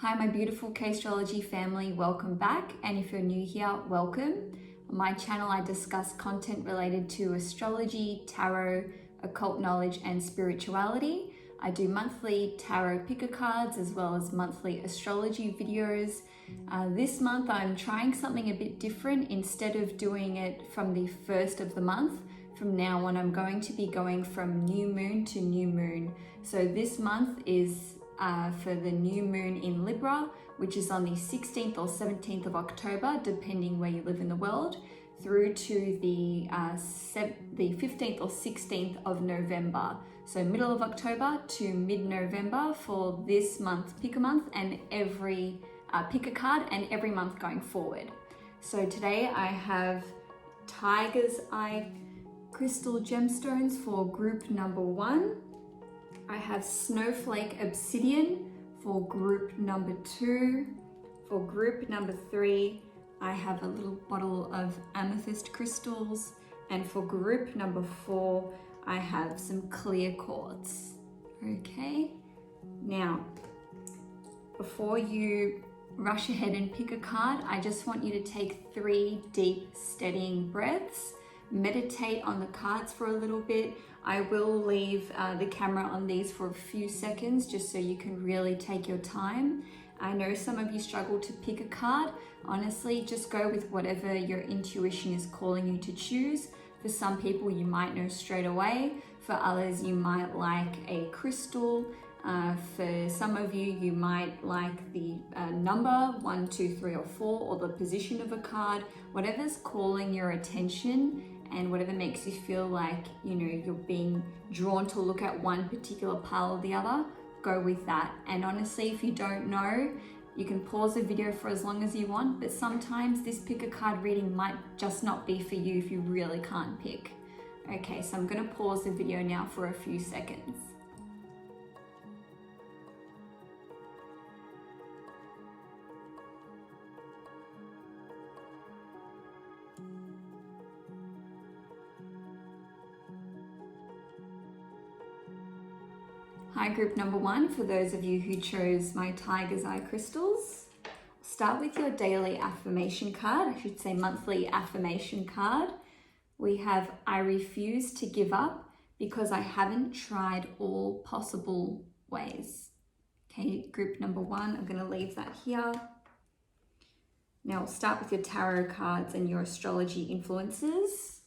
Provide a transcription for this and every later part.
Hi, my beautiful K-Astrology family, welcome back. And if you're new here, welcome. On my channel, I discuss content related to astrology, tarot, occult knowledge, and spirituality. I do monthly tarot picker cards as well as monthly astrology videos. This month, I'm trying something a bit different. Instead of doing it from the first of the month, from now on, I'm going to be going from new moon to new moon. So this month is for the new moon in Libra, which is on the 16th or 17th of October, depending where you live in the world, through to the 15th or 16th of November. So middle of October to mid-November for this month, pick a month, and every pick a card, and every month going forward. So today I have Tiger's Eye crystal gemstones for group number 1. I have Snowflake Obsidian for group number 2. For group number 3, I have a little bottle of Amethyst crystals. And for group number 4, I have some clear quartz. Okay, now, before you rush ahead and pick a card, I just want you to take 3 deep, steadying breaths. Meditate on the cards for a little bit. I will leave the camera on these for a few seconds just so you can really take your time. I know some of you struggle to pick a card. Honestly, just go with whatever your intuition is calling you to choose. For some people, you might know straight away. For others, you might like a crystal. For some of you, you might like the number 1, 2, 3, or 4, or the position of a card. Whatever's calling your attention and whatever makes you feel like, you know, you're being drawn to look at one particular pile or the other, go with that. And honestly, if you don't know, you can pause the video for as long as you want, but sometimes this pick a card reading might just not be for you if you really can't pick. Okay, so I'm gonna pause the video now for a few seconds. Hi, group number 1, for those of you who chose my Tiger's Eye crystals. Start with your daily affirmation card, I should say monthly affirmation card. We have, I refuse to give up because I haven't tried all possible ways. Okay, group number 1, I'm going to leave that here. Now we'll start with your tarot cards and your astrology influences.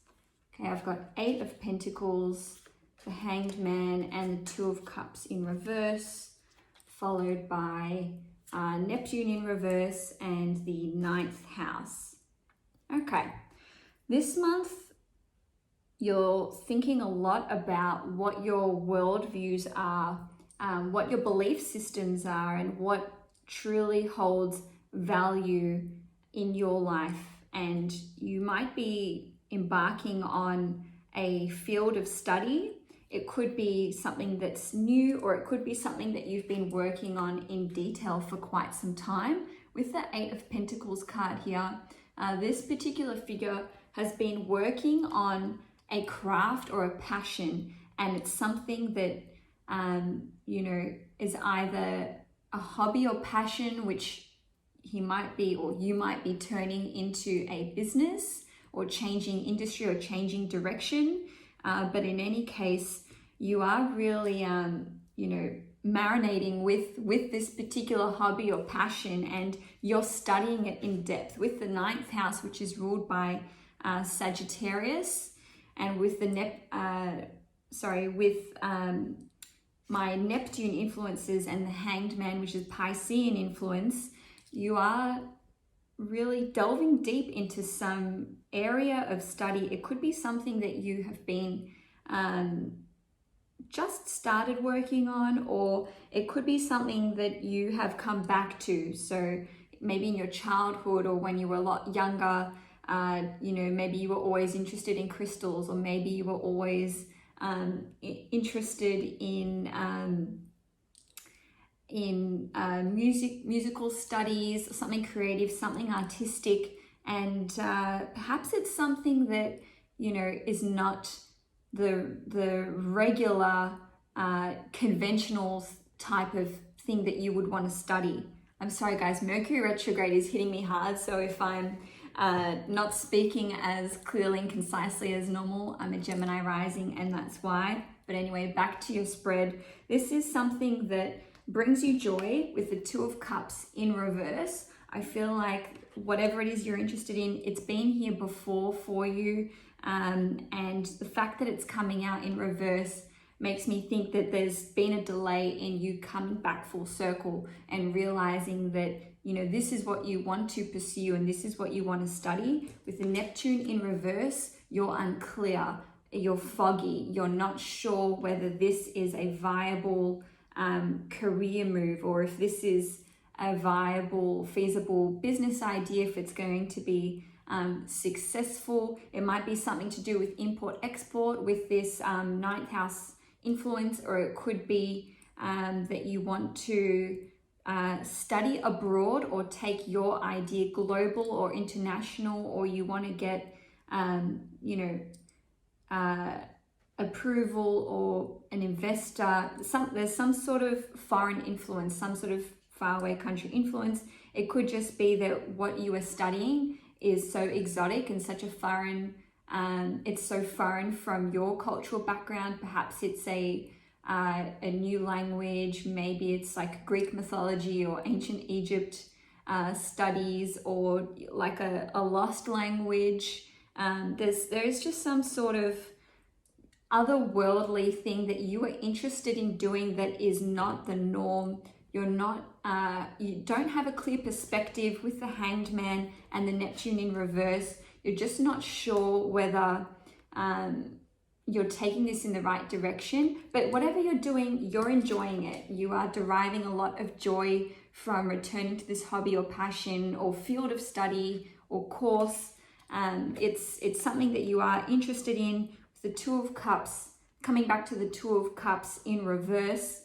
Okay, I've got 8 of Pentacles, the Hanged Man, and the 2 of Cups in reverse, followed by Neptune in reverse and the 9th house. Okay, this month you're thinking a lot about what your worldviews are, what your belief systems are, and what truly holds value in your life. And you might be embarking on a field of study. It could be something that's new, or it could be something that you've been working on in detail for quite some time. With the 8 of Pentacles card here, this particular figure has been working on a craft or a passion, and it's something that, you know, is either a hobby or passion, which he might be, or you might be turning into a business or changing industry or changing direction. But in any case, you are really, you know, marinating with this particular hobby or passion, and you're studying it in depth with the 9th house, which is ruled by Sagittarius, and with the my Neptune influences and the Hanged Man, which is Piscean influence. You are really delving deep into some area of study. It could be something that you have been just started working on, or it could be something that you have come back to. So maybe in your childhood, or when you were a lot younger, you know, maybe you were always interested in crystals, or maybe you were always interested in musical studies, something creative, something artistic, and perhaps it's something that, you know, is not the regular conventional type of thing that you would want to study. I'm sorry guys, Mercury retrograde is hitting me hard, so if I'm not speaking as clearly and concisely as normal, I'm a Gemini rising and that's why. But anyway, back to your spread. This is something that brings you joy with the Two of Cups in reverse. I feel like whatever it is you're interested in, it's been here before for you. And the fact that it's coming out in reverse makes me think that there's been a delay in you coming back full circle and realizing that, you know, this is what you want to pursue and this is what you want to study. With the Neptune in reverse, you're unclear, you're foggy, you're not sure whether this is a viable career move or if this is a viable, feasible business idea, if it's going to be successful. It might be something to do with import-export with this ninth house influence, or it could be that you want to study abroad or take your idea global or international, or you want to get approval or an investor. There's some sort of foreign influence, some sort of faraway country influence. It could just be that what you are studying is so exotic and such a foreign, it's so foreign from your cultural background. Perhaps it's a new language, maybe it's like Greek mythology or ancient Egypt studies, or like a lost language. There's just some sort of otherworldly thing that you are interested in doing that is not the norm. You're not, you don't have a clear perspective with the Hanged Man and the Neptune in reverse. You're just not sure whether you're taking this in the right direction. But whatever you're doing, you're enjoying it. You are deriving a lot of joy from returning to this hobby or passion or field of study or course. It's something that you are interested in. The Two of Cups, coming back to the Two of Cups in reverse.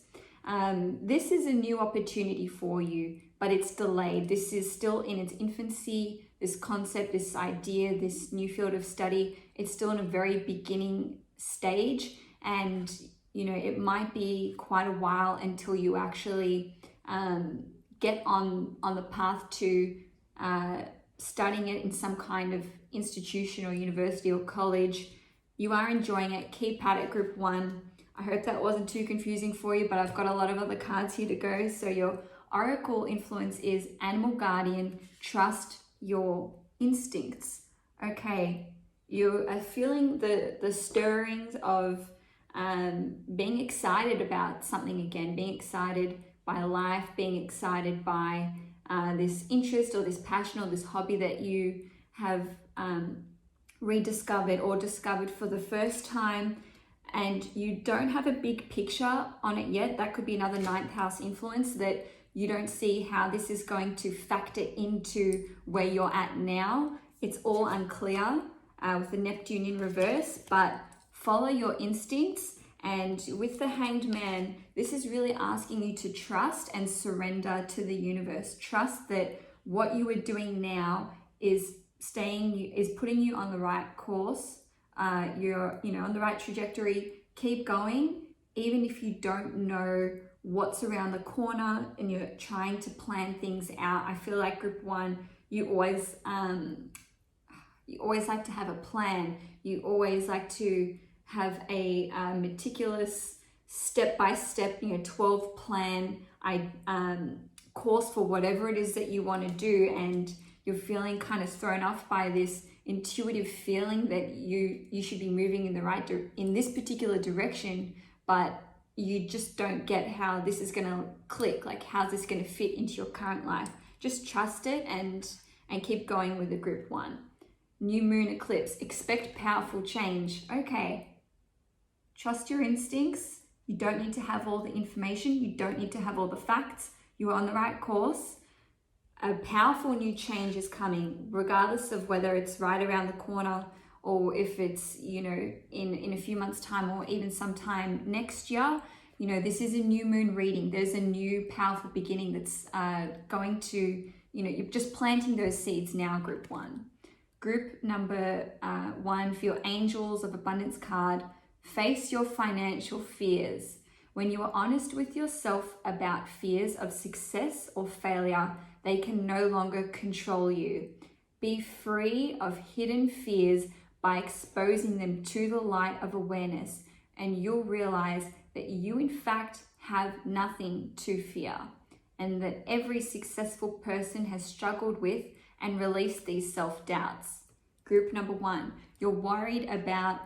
This is a new opportunity for you, but it's delayed. This is still in its infancy. This concept, this idea, this new field of study, it's still in a very beginning stage. And, you know, it might be quite a while until you actually get on the path to studying it in some kind of institution or university or college. You are enjoying it. Keep at it, Group 1. I hope that wasn't too confusing for you, but I've got a lot of other cards here to go. So your Oracle influence is Animal Guardian. Trust your instincts. Okay, you are feeling the stirrings of being excited about something again, being excited by life, being excited by this interest or this passion or this hobby that you have rediscovered or discovered for the first time, and you don't have a big picture on it yet. That could be another ninth house influence, that you don't see how this is going to factor into where you're at now. It's all unclear with the Neptune in reverse, but follow your instincts. And with the Hanged Man, this is really asking you to trust and surrender to the universe. Trust that what you are doing now is putting you on the right course. You're on the right trajectory. Keep going, even if you don't know what's around the corner and you're trying to plan things out. I feel like Group 1, you always like to have a plan. You always like to have a meticulous step-by-step, 12 plan course for whatever it is that you want to do, and you're feeling kind of thrown off by this intuitive feeling that you should be moving in this particular direction, but you just don't get how this is going to click, like how's this going to fit into your current life. Just trust it and keep going with the Group 1. New moon eclipse, expect powerful change. Okay, trust your instincts. You don't need to have all the information. You don't need to have all the facts. You are on the right course. A powerful new change is coming, regardless of whether it's right around the corner or if it's, in a few months' time or even sometime next year. This is a new moon reading. There's a new powerful beginning that's going to, you're just planting those seeds now, Group 1. Group number 1 for your Angels of Abundance card, face your financial fears. When you are honest with yourself about fears of success or failure, they can no longer control you. Be free of hidden fears by exposing them to the light of awareness, and you'll realize that you in fact have nothing to fear, and that every successful person has struggled with and released these self-doubts. Group number 1, you're worried about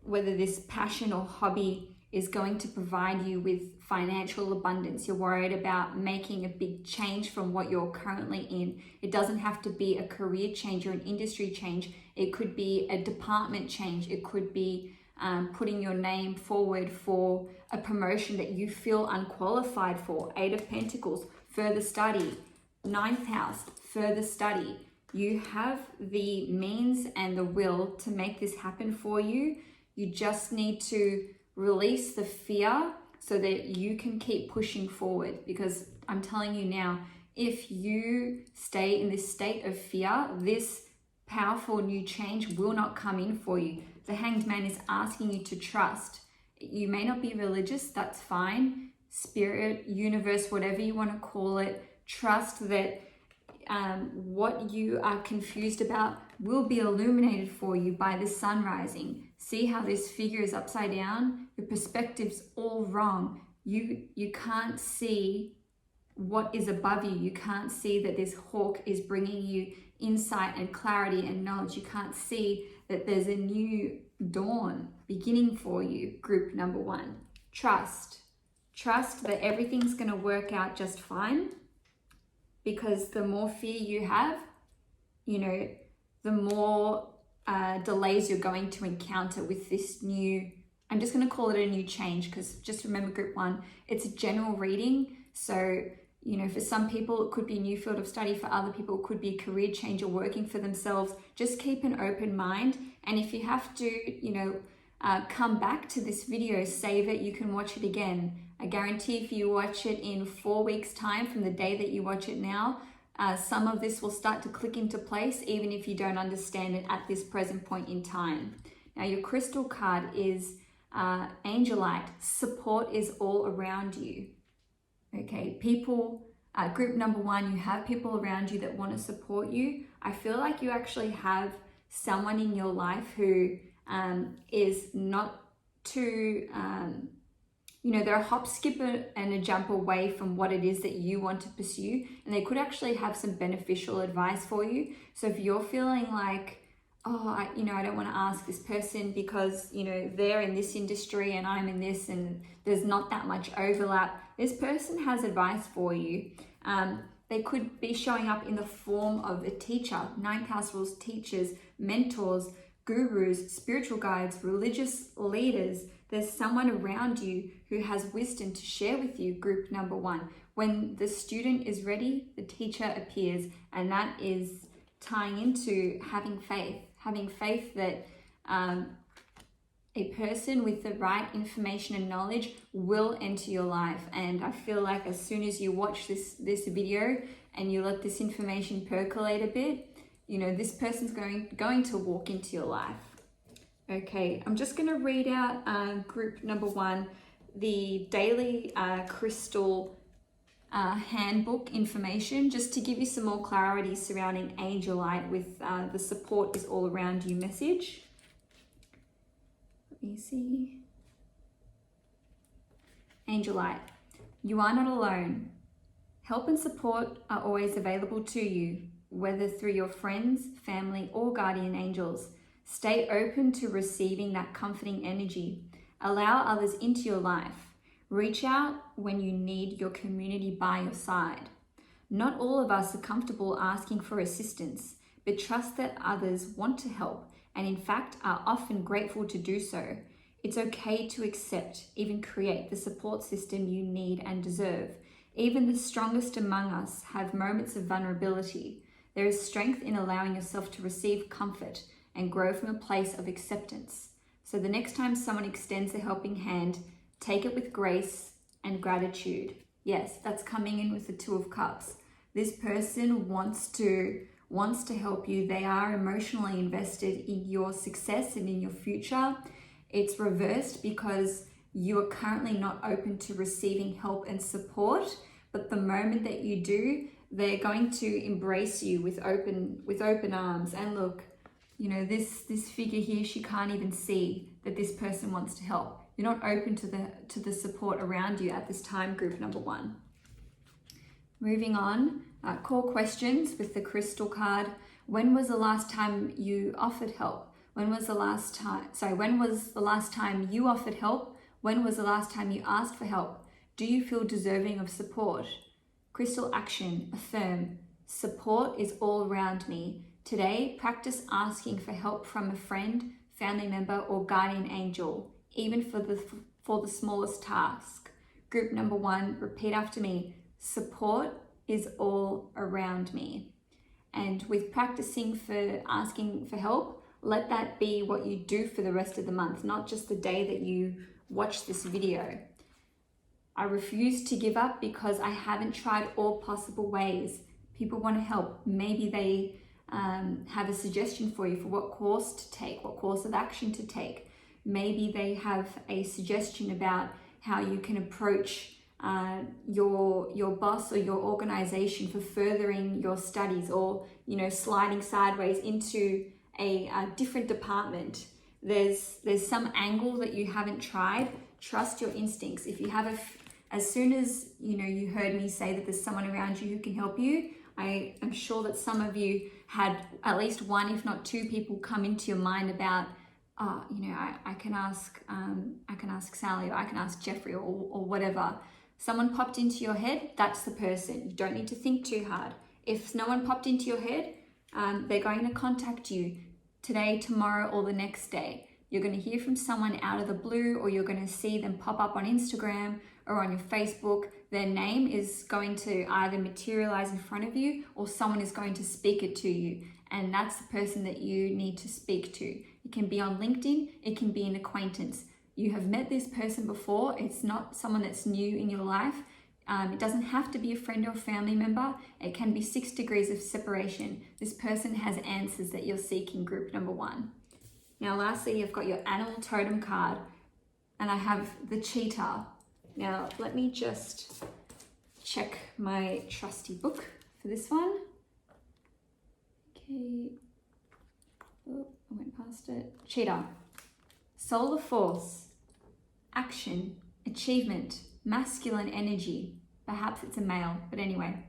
whether this passion or hobby is going to provide you with financial abundance. You're worried about making a big change from what you're currently in. It doesn't have to be a career change or an industry change. It could be a department change. It could be putting your name forward for a promotion that you feel unqualified for. 8 of Pentacles, further study. 9th house, further study. You have the means and the will to make this happen for you. You just need to release the fear so that you can keep pushing forward, because I'm telling you now, if you stay in this state of fear, this powerful new change will not come in for you. The Hanged Man is asking you to trust. You may not be religious, that's fine. Spirit, universe, whatever you want to call it, trust that what you are confused about will be illuminated for you by the sun rising. See how this figure is upside down? Your perspective's all wrong. You can't see what is above you. You can't see that this hawk is bringing you insight and clarity and knowledge. You can't see that there's a new dawn beginning for you. Group number 1, trust. Trust that everything's going to work out just fine, because the more fear you have, the more delays you're going to encounter with this new, I'm just going to call it a new change, because just remember, group 1, it's a general reading. So, for some people, it could be a new field of study. For other people, it could be a career change or working for themselves. Just keep an open mind. And if you have to, come back to this video, save it, you can watch it again. I guarantee if you watch it in 4 weeks' time from the day that you watch it now, some of this will start to click into place, even if you don't understand it at this present point in time. Now, your crystal card is Angelite. Support is all around you. Okay, people, group number 1, you have people around you that want to support you. I feel like you actually have someone in your life who is not too, they're a hop, skip, and a jump away from what it is that you want to pursue, and they could actually have some beneficial advice for you. So if you're feeling like, I don't want to ask this person because, they're in this industry and I'm in this and there's not that much overlap, this person has advice for you. They could be showing up in the form of a teacher. 9th house rules teachers, mentors, gurus, spiritual guides, religious leaders. There's someone around you who has wisdom to share with you, group number 1. When the student is ready, the teacher appears, and that is tying into having faith that a person with the right information and knowledge will enter your life. And I feel like as soon as you watch this video and you let this information percolate a bit, this person's going to walk into your life. Okay, I'm just going to read out group number 1, the daily crystal handbook information, just to give you some more clarity surrounding Angelite with the support is all around you message. Let me see. Angelite, you are not alone. Help and support are always available to you, whether through your friends, family, or guardian angels. Stay open to receiving that comforting energy. Allow others into your life. Reach out when you need your community by your side. Not all of us are comfortable asking for assistance, but trust that others want to help and in fact are often grateful to do so. It's okay to accept, even create the support system you need and deserve. Even the strongest among us have moments of vulnerability. There is strength in allowing yourself to receive comfort and grow from a place of acceptance. So the next time someone extends a helping hand, take it with grace and gratitude. Yes, that's coming in with the 2 of Cups. This person wants to help you. They are emotionally invested in your success and in your future. It's reversed because you are currently not open to receiving help and support, but the moment that you do, they're going to embrace you with open arms. And look, you know, this figure here, she can't even see that this person wants to help. You're not open to the support around you at this time, group number 1. Moving on, core questions with the crystal card. When was the last time you offered help? When was the last time you offered help? When was the last time you asked for help? Do you feel deserving of support? Crystal action, affirm. Support is all around me. Today, practice asking for help from a friend, family member, or guardian angel, even for the smallest task. Group number 1, repeat after me. Support is all around me. And with practicing for asking for help, let that be what you do for the rest of the month, not just the day that you watch this video. I refuse to give up because I haven't tried all possible ways. People want to help. Maybe they have a suggestion for you for what course to take, what course of action to take. Maybe they have a suggestion about how you can approach your boss or your organization for furthering your studies, or, you know, sliding sideways into a different department. There's some angle that you haven't tried. Trust your instincts. If you have as soon as, you know, you heard me say that there's someone around you who can help you, I am sure that some of you had at least one, if not two people come into your mind about, you know, I can ask Sally, or I can ask Jeffrey, or whatever. Someone popped into your head, that's the person. You don't need to think too hard. If no one popped into your head, they're going to contact you today, tomorrow, or the next day. You're going to hear from someone out of the blue, or you're going to see them pop up on Instagram or on your Facebook. Their name is going to either materialize in front of you, or someone is going to speak it to you. And that's the person that you need to speak to. It can be on LinkedIn, it can be an acquaintance. You have met this person before. It's not someone that's new in your life. It doesn't have to be a friend or family member. It can be 6 degrees of separation. This person has answers that you're seeking, group number 1. Now, lastly, you've got your animal totem card, and I have the cheetah. Now, let me just check my trusty book for this one. Okay. Oh, I went past it. Cheetah. Solar force, action, achievement, masculine energy. Perhaps it's a male, but anyway.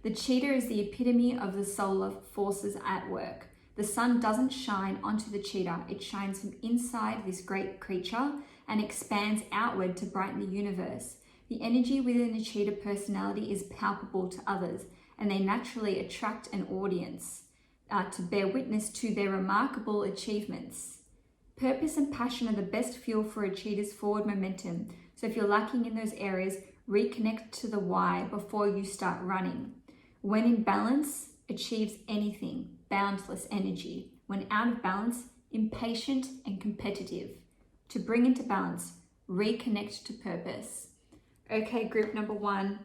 The cheetah is the epitome of the solar forces at work. The sun doesn't shine onto the cheetah. It shines from inside this great creature and expands outward to brighten the universe. The energy within the cheetah personality is palpable to others, and they naturally attract an audience to bear witness to their remarkable achievements. Purpose and passion are the best fuel for a cheetah's forward momentum. So if you're lacking in those areas, reconnect to the why before you start running. When in balance, achieves anything. Boundless energy. When out of balance, impatient and competitive. To bring into balance, reconnect to purpose. Okay, group number 1,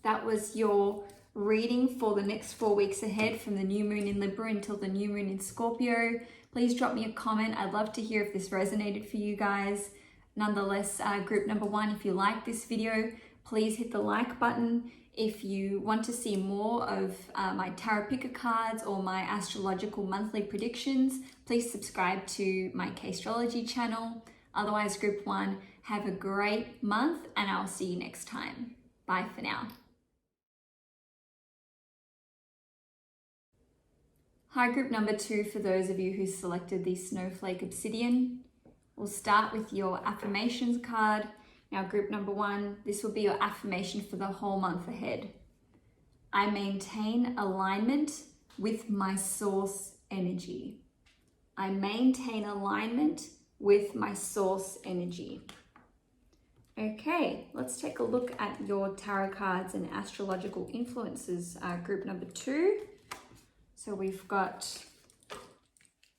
that was your reading for the next 4 weeks ahead, from the new moon in Libra until the new moon in Scorpio. Please drop me a comment. I'd love to hear if this resonated for you guys. Nonetheless, group number 1, if you like this video, please hit the like button. If you want to see more of my tarot picker cards or my astrological monthly predictions, please subscribe to my Cailin channel. Otherwise, group 1, have a great month, and I'll see you next time. Bye for now. Hi, group number 2, for those of you who selected the Snowflake Obsidian. We'll start with your affirmations card. Now, group number 1, this will be your affirmation for the whole month ahead. I maintain alignment with my source energy. I maintain alignment with my source energy. Okay, let's take a look at your tarot cards and astrological influences, group number 2. So we've got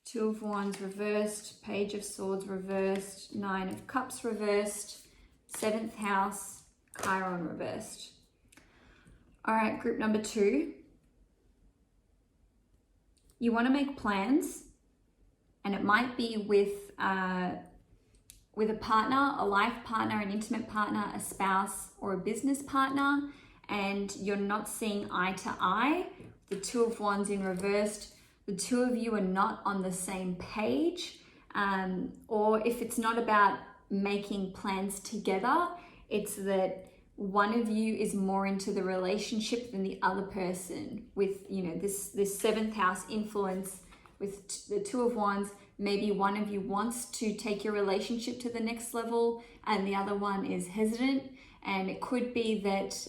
2 of Wands reversed, Page of Swords reversed, 9 of Cups reversed, 7th house, Chiron reversed. All right, group number 2. You want to make plans, and it might be with with a partner, a life partner, an intimate partner, a spouse, or a business partner, and you're not seeing eye to eye, the Two of Wands in reversed, the two of you are not on the same page, or if it's not about making plans together, it's that one of you is more into the relationship than the other person, with, you know, this seventh house influence with the Two of Wands. Maybe one of you wants to take your relationship to the next level and the other one is hesitant. And it could be that,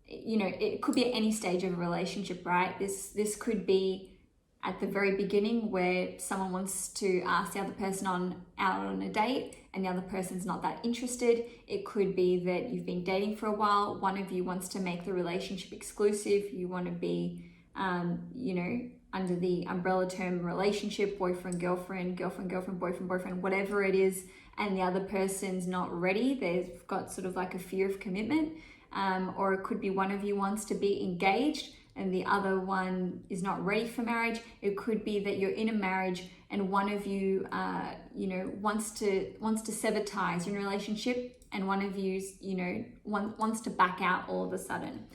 you know, it could be at any stage of a relationship, right? This could be at the very beginning where someone wants to ask the other person out on a date and the other person's not that interested. It could be that you've been dating for a while. One of you wants to make the relationship exclusive. You want to be, you know, under the umbrella term relationship, boyfriend, girlfriend, boyfriend, boyfriend, whatever it is, and the other person's not ready. They've got sort of like a fear of commitment. Or it could be one of you wants to be engaged and the other one is not ready for marriage. It could be that you're in a marriage and one of you, you know, wants to sever ties in a relationship, and one of you's, you know, wants to back out all of a sudden.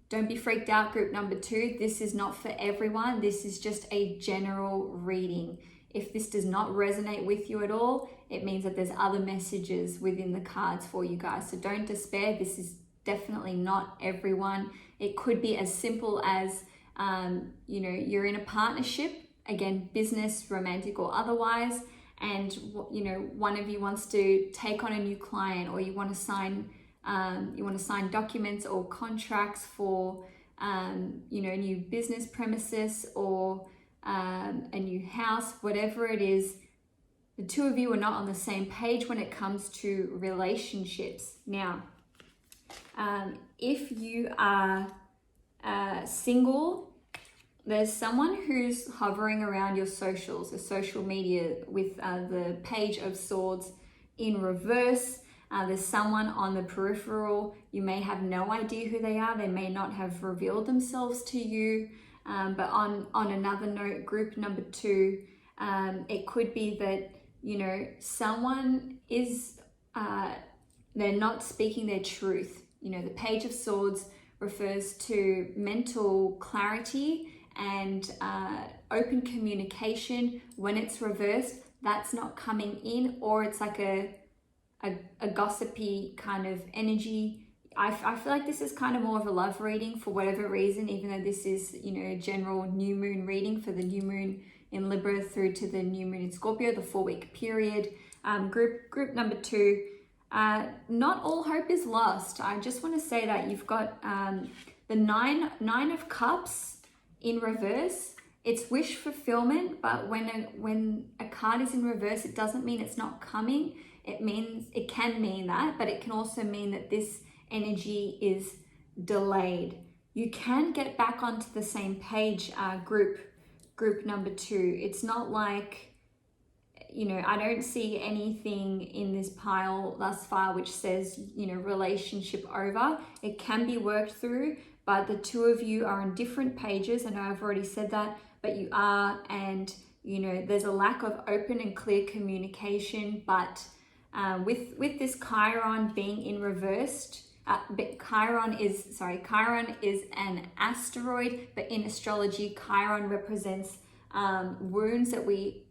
Don't be freaked out, group number 2. This is not for everyone. This is just a general reading. If this does not resonate with you at all, it means that there's other messages within the cards for you guys. So don't despair. This is definitely not everyone. It could be as simple as, you know, you're in a partnership, again, business, romantic or otherwise, and, you know, one of you wants to take on a new client, or you want to sign documents or contracts for, you know, new business premises or a new house, whatever it is. The two of you are not on the same page when it comes to relationships. Now, if you are single, there's someone who's hovering around your socials, the social media, with the Page of Swords in reverse. There's someone on the peripheral. You may have no idea who they are. They may not have revealed themselves to you. But on another note, group number 2, it could be that, you know, someone is, they're not speaking their truth. You know, the Page of Swords refers to mental clarity and open communication. When it's reversed, that's not coming in, or it's like a gossipy kind of energy. I feel like this is kind of more of a love reading for whatever reason, even though this is, you know, a general new moon reading for the new moon in Libra through to the new moon in Scorpio, the 4-week period. Group number 2, not all hope is lost. I just want to say that you've got the nine of Cups in reverse. It's wish fulfillment, but when a card is in reverse, it doesn't mean it's not coming. It can mean that, but it can also mean that this energy is delayed. You can get back onto the same page, group number 2. It's not like, you know, I don't see anything in this pile thus far which says, you know, relationship over. It can be worked through, but the two of you are on different pages. I know I've already said that, but you are, and, you know, there's a lack of open and clear communication. But with this Chiron being in reversed, Chiron is an asteroid, but in astrology, Chiron represents wounds that we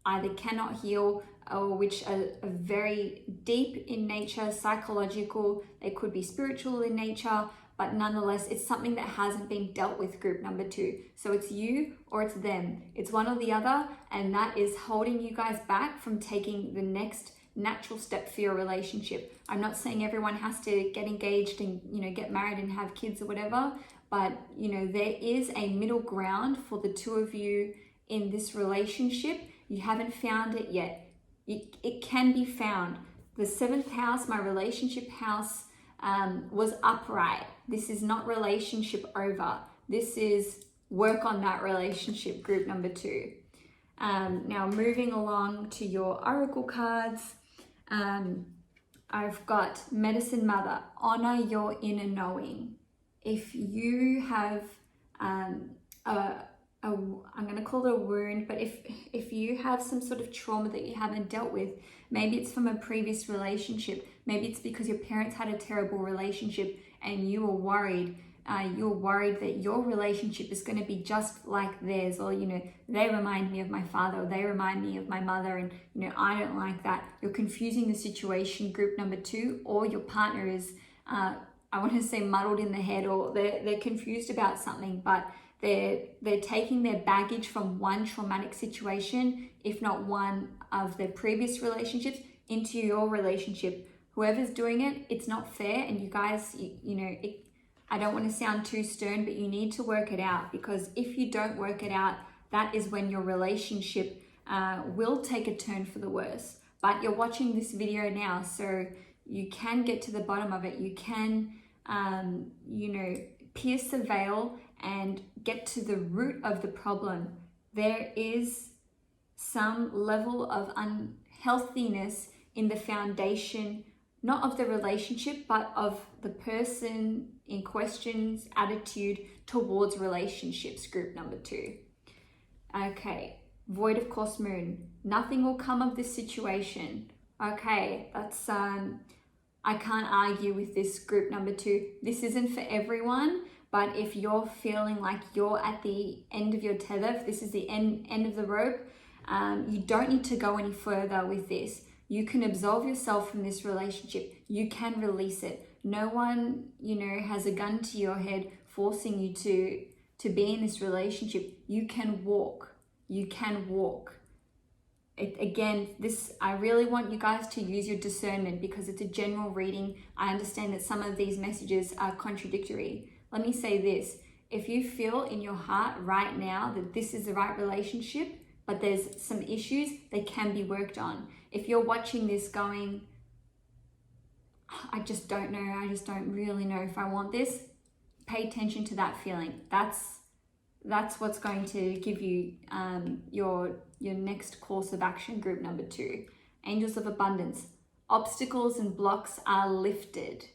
either cannot heal, or which are very deep in nature, psychological. They could be spiritual in nature, but nonetheless, it's something that hasn't been dealt with, group number 2. So it's you or it's them. It's one or the other, and that is holding you guys back from taking the next natural step for your relationship. I'm not saying everyone has to get engaged and, you know, get married and have kids or whatever, but, you know, there is a middle ground for the two of you in this relationship. You haven't found it yet. It can be found. The 7th house, my relationship house, was upright. This is not relationship over. This is work on that relationship, group number 2. Now moving along to your oracle cards, I've got Medicine Mother, honor your inner knowing. If you have a I'm going to call it a wound, but if you have some sort of trauma that you haven't dealt with, maybe it's from a previous relationship, maybe it's because your parents had a terrible relationship and you were worried. You're worried that your relationship is going to be just like theirs, or, they remind me of my father, or they remind me of my mother, and, I don't like that. You're confusing the situation, group number 2, or your partner is, I want to say muddled in the head, or they're confused about something, but they're taking their baggage from one traumatic situation, if not one of their previous relationships, into your relationship. Whoever's doing it, it's not fair, and you guys, I don't want to sound too stern, but you need to work it out, because if you don't work it out, that is when your relationship will take a turn for the worse. But you're watching this video now, so you can get to the bottom of it. You can, pierce the veil and get to the root of the problem. There is some level of unhealthiness in the foundation, not of the relationship, but of the person in question's attitude towards relationships, group number 2. Okay, void of course moon. Nothing will come of this situation. Okay, that's, I can't argue with this, group number 2. This isn't for everyone, but if you're feeling like you're at the end of your tether, if this is the end of the rope, you don't need to go any further with this. You can absolve yourself from this relationship. You can release it. No one, has a gun to your head forcing you to be in this relationship. You can walk. You can walk. Again, I really want you guys to use your discernment, because it's a general reading. I understand that some of these messages are contradictory. Let me say this. If you feel in your heart right now that this is the right relationship, but there's some issues, they can be worked on. If you're watching this going, I just don't know, I just don't really know if I want this, pay attention to that feeling. That's what's going to give you your next course of action, group number 2. Angels of abundance. Obstacles and blocks are lifted.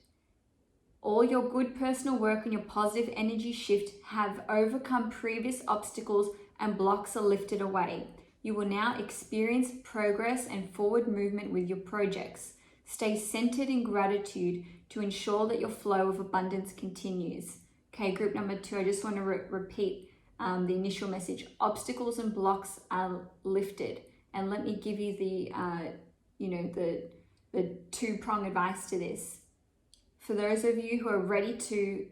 All your good personal work and your positive energy shift have overcome previous obstacles, and blocks are lifted away. You will now experience progress and forward movement with your projects. Stay centered in gratitude to ensure that your flow of abundance continues. Okay, group number 2, I just want to repeat the initial message. Obstacles and blocks are lifted. And let me give you the two-prong advice to this. For those of you who are ready to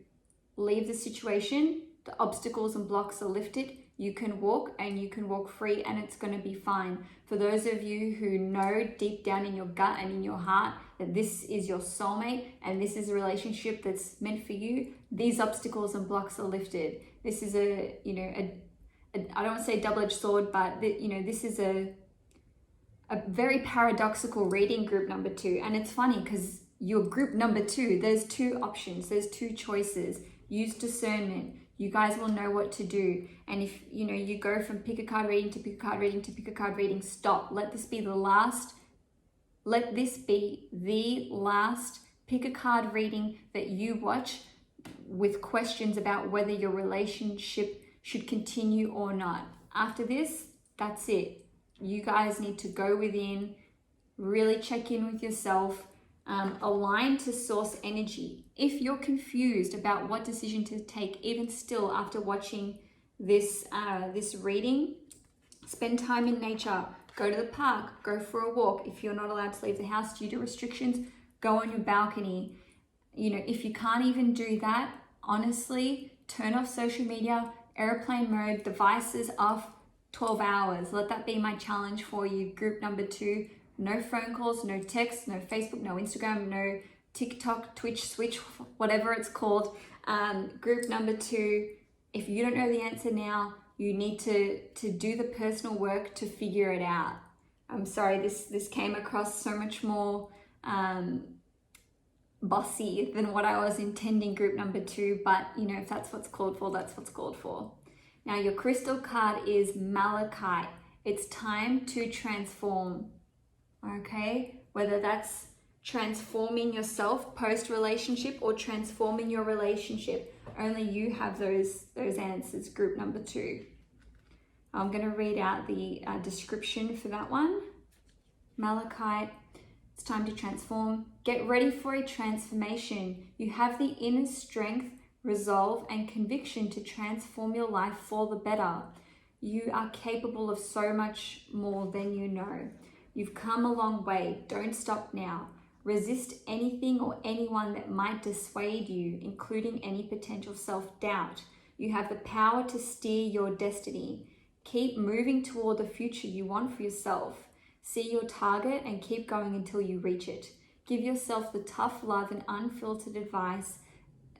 leave the situation, the obstacles and blocks are lifted. You can walk, and you can walk free, and it's going to be fine. For those of you who know deep down in your gut and in your heart that this is your soulmate and this is a relationship that's meant for you, these obstacles and blocks are lifted. This is I don't want to say double-edged sword, but this is a very paradoxical reading, group number 2. And it's funny because your group number 2, there's 2 options, there's 2 choices. Use discernment. You guys will know what to do. And if you go from pick a card reading to pick a card reading to pick a card reading, stop. Let this be the last pick a card reading that you watch with questions about whether your relationship should continue or not. After this, that's it. You guys need to go within, really check in with yourself, align to source energy. If you're confused about what decision to take, even still after watching this reading, spend time in nature. Go to the park, go for a walk. If you're not allowed to leave the house due to restrictions, go on your balcony. If you can't even do that, honestly, turn off social media, airplane mode, devices off, 12 hours. Let that be my challenge for you. Group number 2, no phone calls, no texts, no Facebook, no Instagram, no TikTok, Twitch, Switch, whatever it's called. Group number 2, if you don't know the answer now, you need to do the personal work to figure it out. I'm sorry, this came across so much more bossy than what I was intending, group number 2, but if that's what's called for, that's what's called for. Now your crystal card is Malachite. It's time to transform, okay? Whether that's transforming yourself post-relationship or transforming your relationship, only you have those answers, group number 2. I'm going to read out the description for that one. Malachite, it's time to transform. Get ready for a transformation. You have the inner strength, resolve, and conviction to transform your life for the better. You are capable of so much more than you know. You've come a long way. Don't stop now. Resist anything or anyone that might dissuade you, including any potential self-doubt. You have the power to steer your destiny. Keep moving toward the future you want for yourself. See your target and keep going until you reach it. Give yourself the tough love and unfiltered advice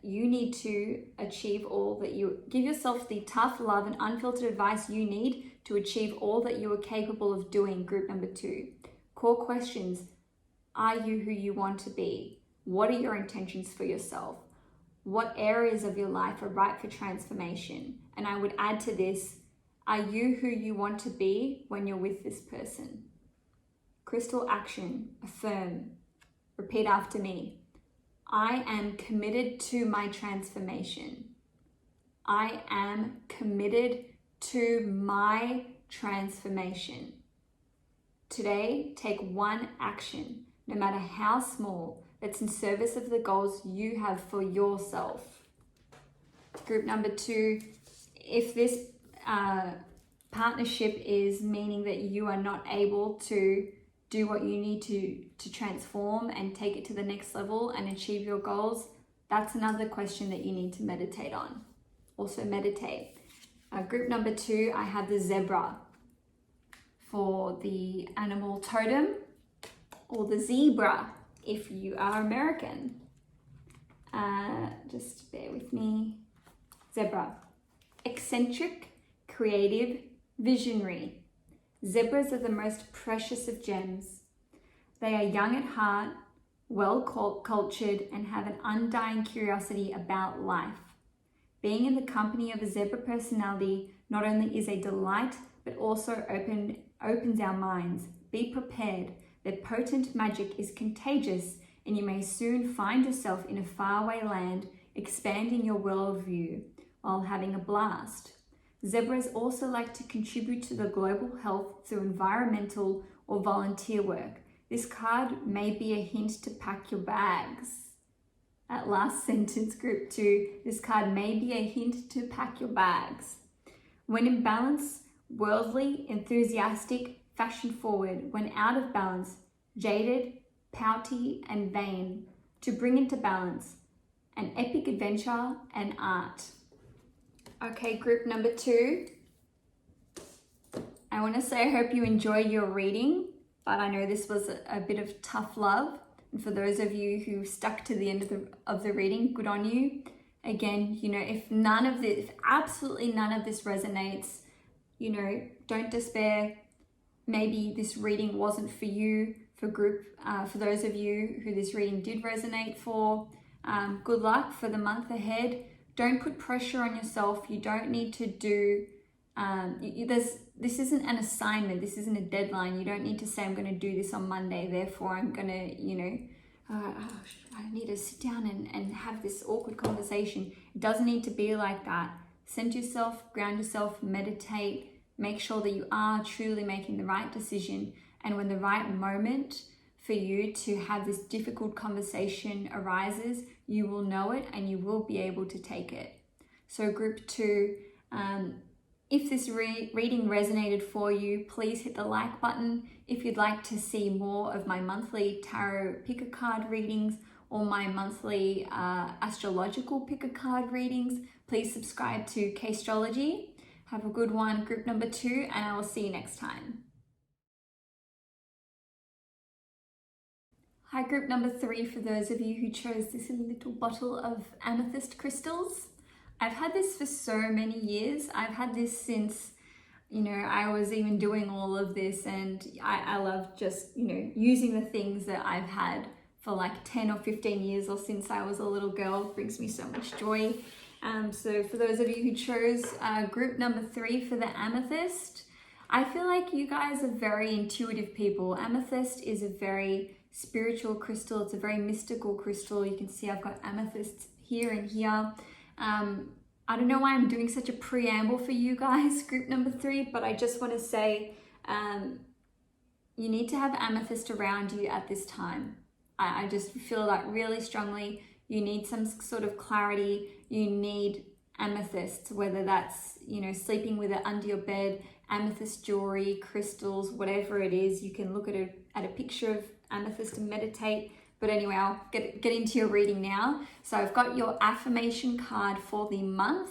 you need to achieve all that you give yourself the tough love and unfiltered advice you need to achieve all that you are capable of doing. Group number 2. Core questions. Are you who you want to be? What are your intentions for yourself? What areas of your life are ripe for transformation? And I would add to this, are you who you want to be when you're with this person? Crystal action. Affirm. Repeat after me. I am committed to my transformation. I am committed to my transformation. Today, take one action, no matter how small, that's in service of the goals you have for yourself. Group number 2, if this partnership is meaning that you are not able to do what you need to transform and take it to the next level and achieve your goals, that's another question that you need to meditate on. Also meditate. Group number 2, I have the zebra for the animal totem, or the zebra if you are American. Just bear with me. Zebra. Eccentric, creative, visionary. Zebras are the most precious of gems. They are young at heart, well cultured, and have an undying curiosity about life. Being in the company of a zebra personality not only is a delight, but also opens our minds. Be prepared. Their potent magic is contagious, and you may soon find yourself in a faraway land, expanding your worldview while having a blast. Zebras also like to contribute to the global health through environmental or volunteer work. This card may be a hint to pack your bags. That last sentence, group 2, this card may be a hint to pack your bags. When in balance, worldly, enthusiastic, fashion forward. When out of balance, jaded, pouty, and vain. To bring into balance, an epic adventure and art. Okay, group number 2. I want to say I hope you enjoyed your reading, but I know this was a bit of tough love. And for those of you who stuck to the end of the reading, good on you. Again, if absolutely none of this resonates, don't despair. Maybe this reading wasn't for you. For those of you who this reading did resonate for, good luck for the month ahead. Don't put pressure on yourself. You don't need to do, this isn't an assignment. This isn't a deadline. You don't need to say, I'm going to do this on Monday. Therefore, I'm going to, I need to sit down and have this awkward conversation. It doesn't need to be like that. Center yourself, ground yourself, meditate, make sure that you are truly making the right decision. And when the right moment for you to have this difficult conversation arises, you will know it and you will be able to take it. So group 2, if this reading resonated for you, please hit the like button. If you'd like to see more of my monthly tarot pick a card readings or my monthly astrological pick a card readings, please subscribe to Cailin. Have a good one, group number 2, and I will see you next time. Hi, group number 3, for those of you who chose this little bottle of amethyst crystals. I've had this for so many years. I've had this since, I was even doing all of this, and I love just, using the things that I've had for like 10 or 15 years or since I was a little girl. It brings me so much joy. So for those of you who chose group number 3 for the amethyst, I feel like you guys are very intuitive people. Amethyst is a very spiritual crystal. It's a very mystical crystal. You can see I've got amethysts here and here. I don't know why I'm doing such a preamble for you guys, group number 3, but I just want to say you need to have amethyst around you at this time. I just feel like really strongly you need some sort of clarity. You need amethyst, whether that's, you know, sleeping with it under your bed, amethyst jewelry, crystals, whatever it is. You can look at a picture of amethyst and meditate. But anyway, I'll get into your reading now. So I've got your affirmation card for the month,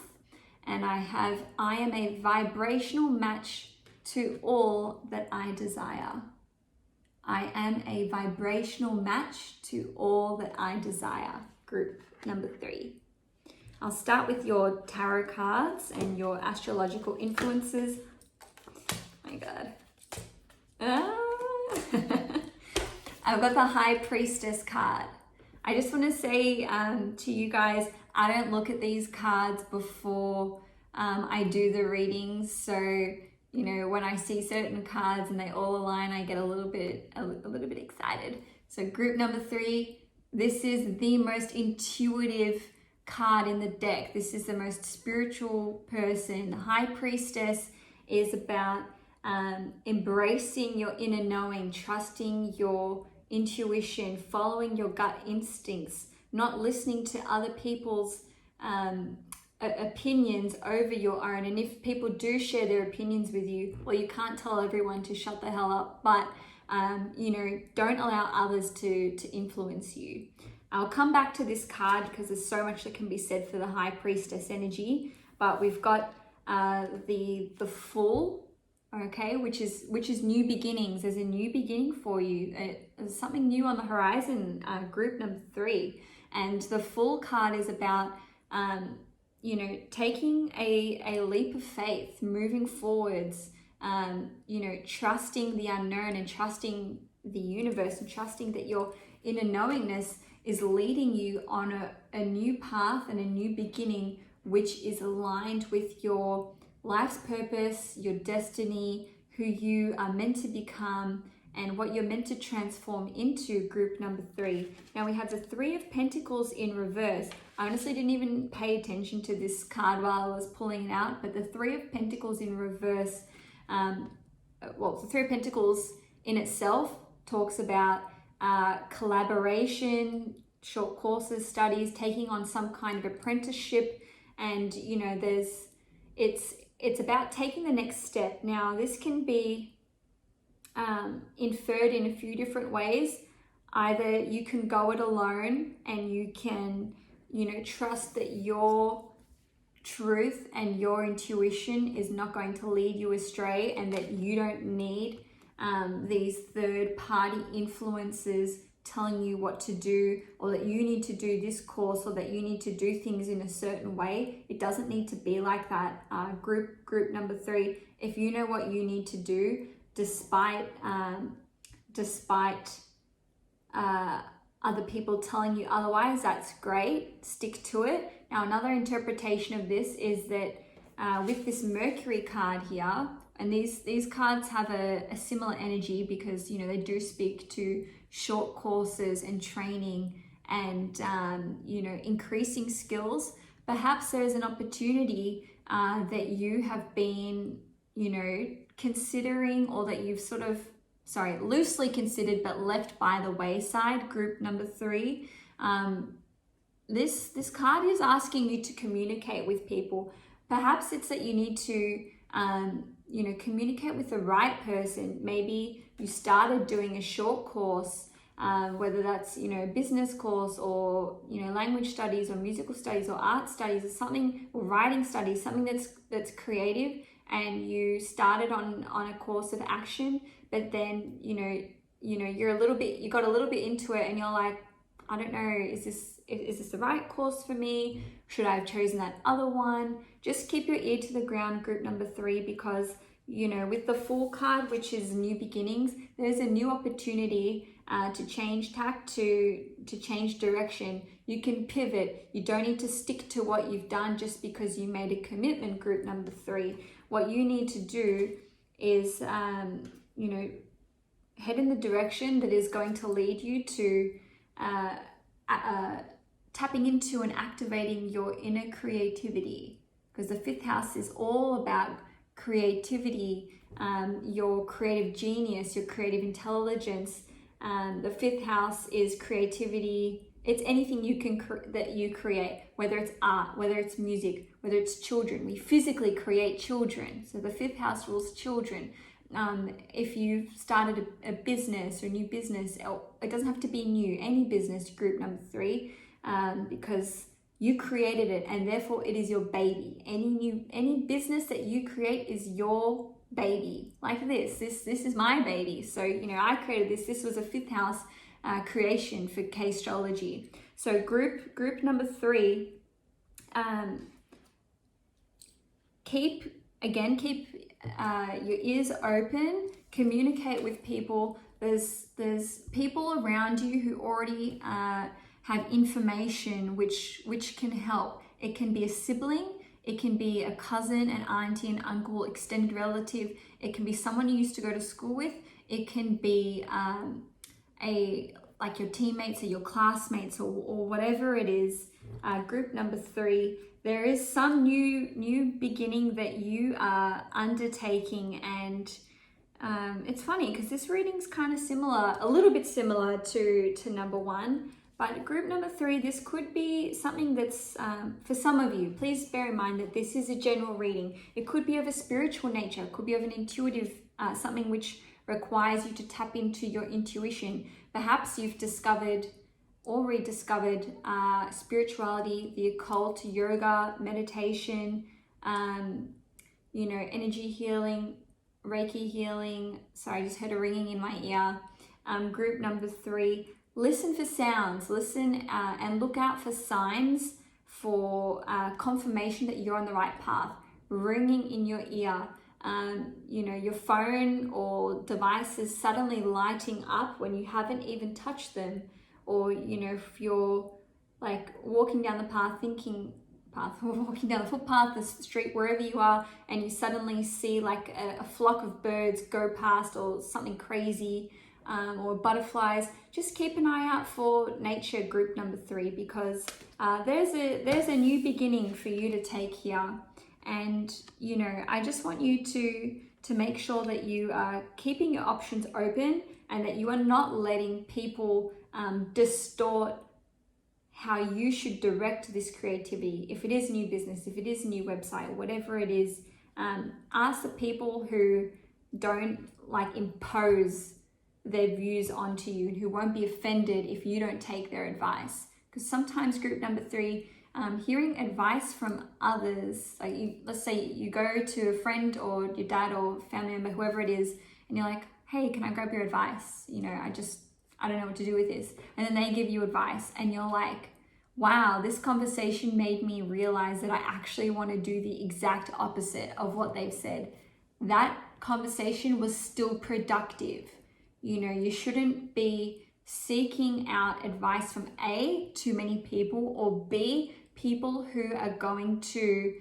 and I have, I am a vibrational match to all that I desire. I am a vibrational match to all that I desire. Group number 3. I'll start with your tarot cards and your astrological influences. Oh my God. I've got the High Priestess card. I just want to say to you guys, I don't look at these cards before I do the readings. So, you know, when I see certain cards and they all align, I get a little bit excited. So group number 3, this is the most intuitive card in the deck. This is the most spiritual person. The High Priestess is about embracing your inner knowing, trusting your intuition, following your gut instincts, not listening to other people's opinions over your own. And if people do share their opinions with you, well, you can't tell everyone to shut the hell up, but you know, don't allow others to influence you. I'll come back to this card because there's so much that can be said for the High Priestess energy, but we've got the Fool, okay, which is new beginnings. There's a new beginning for you. There's something new on the horizon, group number 3. And the Fool card is about, you know, taking a leap of faith, moving forwards, you know, trusting the unknown and trusting the universe and trusting that your inner knowingness is leading you on a new path and a new beginning, which is aligned with your life's purpose, your destiny, who you are meant to become, and what you're meant to transform into, group number 3. Now we have the 3 of Pentacles in reverse. I honestly didn't even pay attention to this card while I was pulling it out, but the 3 of Pentacles in reverse, well, the 3 of Pentacles in itself talks about collaboration, short courses, studies, taking on some kind of apprenticeship, and you know, it's about taking the next step. Now, this can be inferred in a few different ways. Either you can go it alone and you can, you know, trust that your truth and your intuition is not going to lead you astray, and that you don't need these third-party influences telling you what to do, or that you need to do this course, or that you need to do things in a certain way. It doesn't need to be like that. Group number 3, if you know what you need to do, despite other people telling you otherwise, that's great. Stick to it. Now, another interpretation of this is that with this Mercury card here, and these cards have a similar energy because, you know, they do speak to short courses and training and, you know, increasing skills. Perhaps there's an opportunity that you have been, you know, considering, or that you've sort of, loosely considered but left by the wayside, group number 3. This card is asking you to communicate with people. Perhaps it's that you need to, you know, communicate with the right person. Maybe you started doing a short course, whether that's, you know, a business course, or, you know, language studies, or musical studies, or art studies, or something, or writing studies, something that's creative, and you started on a course of action, but then, you know, you got a little bit into it, and you're like, I don't know, is this the right course for me? Should I have chosen that other one? Just keep your ear to the ground, group number 3, because, you know, with the Fool card, which is new beginnings, there's a new opportunity to change tack, to change direction. You can pivot. You don't need to stick to what you've done just because you made a commitment, group number 3. What you need to do is, you know, head in the direction that is going to lead you to tapping into and activating your inner creativity. because the fifth house is all about creativity, your creative genius, your creative intelligence. The fifth house is creativity. It's anything you can that you create, whether it's art, whether it's music, whether it's children. We physically create children. So the fifth house rules children. If you've started a business or a new business, it doesn't have to be new, any business, group number 3, because you created it and therefore it is your baby. Any business that you create is your baby. Like this is my baby. So, I created this. This was a fifth house creation for K-astrology. So group number 3, keep your ears open, communicate with people. There's people around you who already have information which can help. It can be a sibling, it can be a cousin, an auntie, an uncle, extended relative. It can be someone you used to go to school with. It can be like your teammates or your classmates or whatever it is. Group number 3, there is some new beginning that you are undertaking, and it's funny because this reading's kind of similar, a little bit similar to number 1. But group number 3, this could be something that's, for some of you, please bear in mind that this is a general reading. It could be of a spiritual nature, it could be of an intuitive, something which requires you to tap into your intuition. Perhaps you've discovered or rediscovered spirituality, the occult, yoga, meditation, energy healing, Reiki healing. Sorry, I just heard a ringing in my ear. Group number 3, listen for sounds, listen and look out for signs for confirmation that you're on the right path. Ringing in your ear, your phone or devices suddenly lighting up when you haven't even touched them, or if you're like walking down the walking down the footpath, the street, wherever you are, and you suddenly see like a flock of birds go past, or something crazy, or butterflies. Just keep an eye out for nature, group number 3, because there's a new beginning for you to take here. And I just want you to make sure that you are keeping your options open, and that you are not letting people distort how you should direct this creativity. If it is a new business, if it is a new website, whatever it is, ask the people who don't impose their views onto you, and who won't be offended if you don't take their advice. Because sometimes, group number 3, hearing advice from others, let's say you go to a friend or your dad or family member, whoever it is, and you're like, hey, can I grab your advice? I don't know what to do with this. And then they give you advice, and you're like, wow, this conversation made me realize that I actually want to do the exact opposite of what they've said. That conversation was still productive. You shouldn't be seeking out advice from A, too many people, or B, people who are going to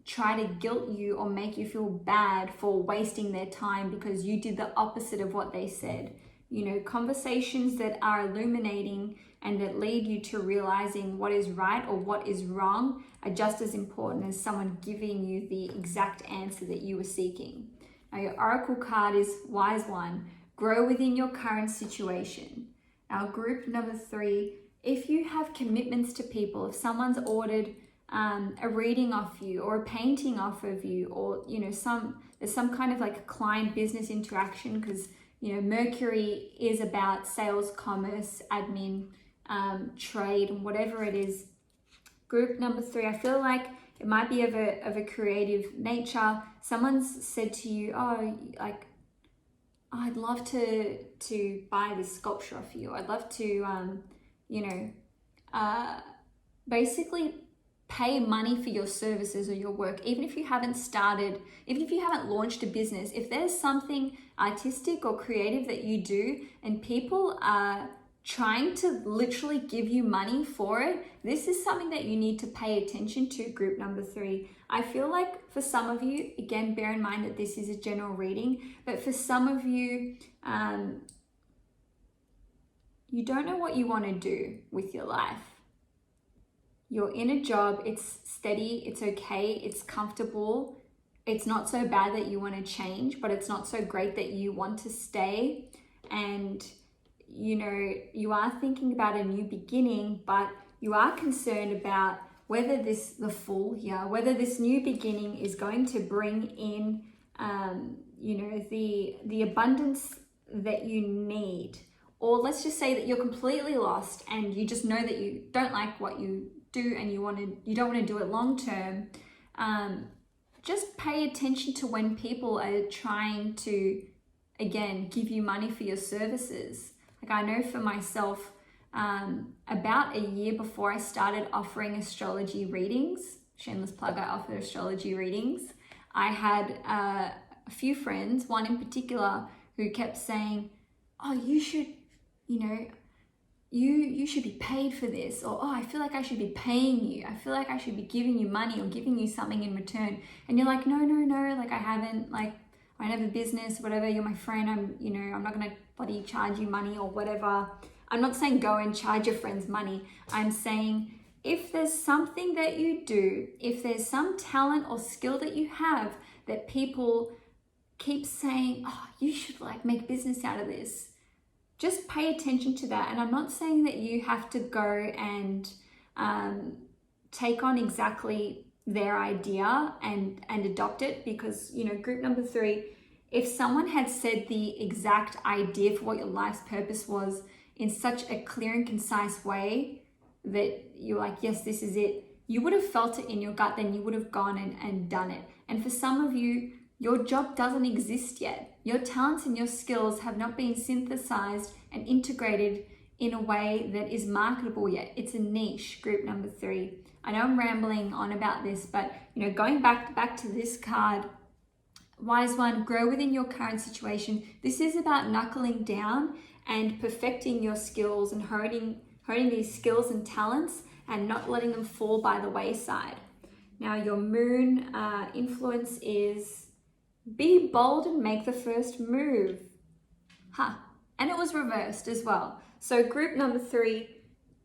try to guilt you or make you feel bad for wasting their time because you did the opposite of what they said. Conversations that are illuminating and that lead you to realizing what is right or what is wrong are just as important as someone giving you the exact answer that you were seeking. Now, your oracle card is Wise One. Grow within your current situation. Now, group number 3, if you have commitments to people, if someone's ordered a reading off you or a painting off of you, or there's some kind of like client business interaction, because Mercury is about sales, commerce, admin, trade, and whatever it is. Group number 3, I feel like it might be of a creative nature. Someone's said to you, I'd love to buy this sculpture off you. I'd love to, basically pay money for your services or your work, even if you haven't launched a business. If there's something artistic or creative that you do and people are trying to literally give you money for it, this is something that you need to pay attention to, group number 3. I feel like for some of you, again, bear in mind that this is a general reading, but for some of you, you don't know what you want to do with your life. you're in a job, it's steady, it's okay, it's comfortable, it's not so bad that you want to change, but it's not so great that you want to stay. And you know, you are thinking about a new beginning, but you are concerned about whether this new beginning is going to bring in, you know, the abundance that you need. Or let's just say that you're completely lost and you just know that you don't like what you do and you don't want to do it long term. Just pay attention to when people are trying to, again, give you money for your services. Like I know for myself, about a year before I started offering astrology readings, shameless plug, I offer astrology readings, I had a few friends, one in particular, who kept saying, oh, you should, you know, you should be paid for this, or oh, I feel like I should be paying you, I feel like I should be giving you money or giving you something in return. And you're like, no, like I haven't, like I have a business, whatever, you're my friend, I'm not gonna bloody charge you money or whatever. I'm not saying go and charge your friends money. I'm saying if there's something that you do, if there's some talent or skill that you have that people keep saying, oh, you should like make business out of this, just pay attention to that. And I'm not saying that you have to go and take on exactly their idea and adopt it, because, you know, group number 3, if someone had said the exact idea for what your life's purpose was in such a clear and concise way that you're like, yes, this is it, you would have felt it in your gut, then you would have gone and done it. And for some of you, your job doesn't exist yet. Your talents and your skills have not been synthesized and integrated in a way that is marketable yet. It's a niche, group number 3. I know I'm rambling on about this, but you know, going back to this card, Wise One, grow within your current situation. This is about knuckling down and perfecting your skills and honing these skills and talents and not letting them fall by the wayside. Now, your moon influence is be bold and make the first move. And it was reversed as well. So group number 3,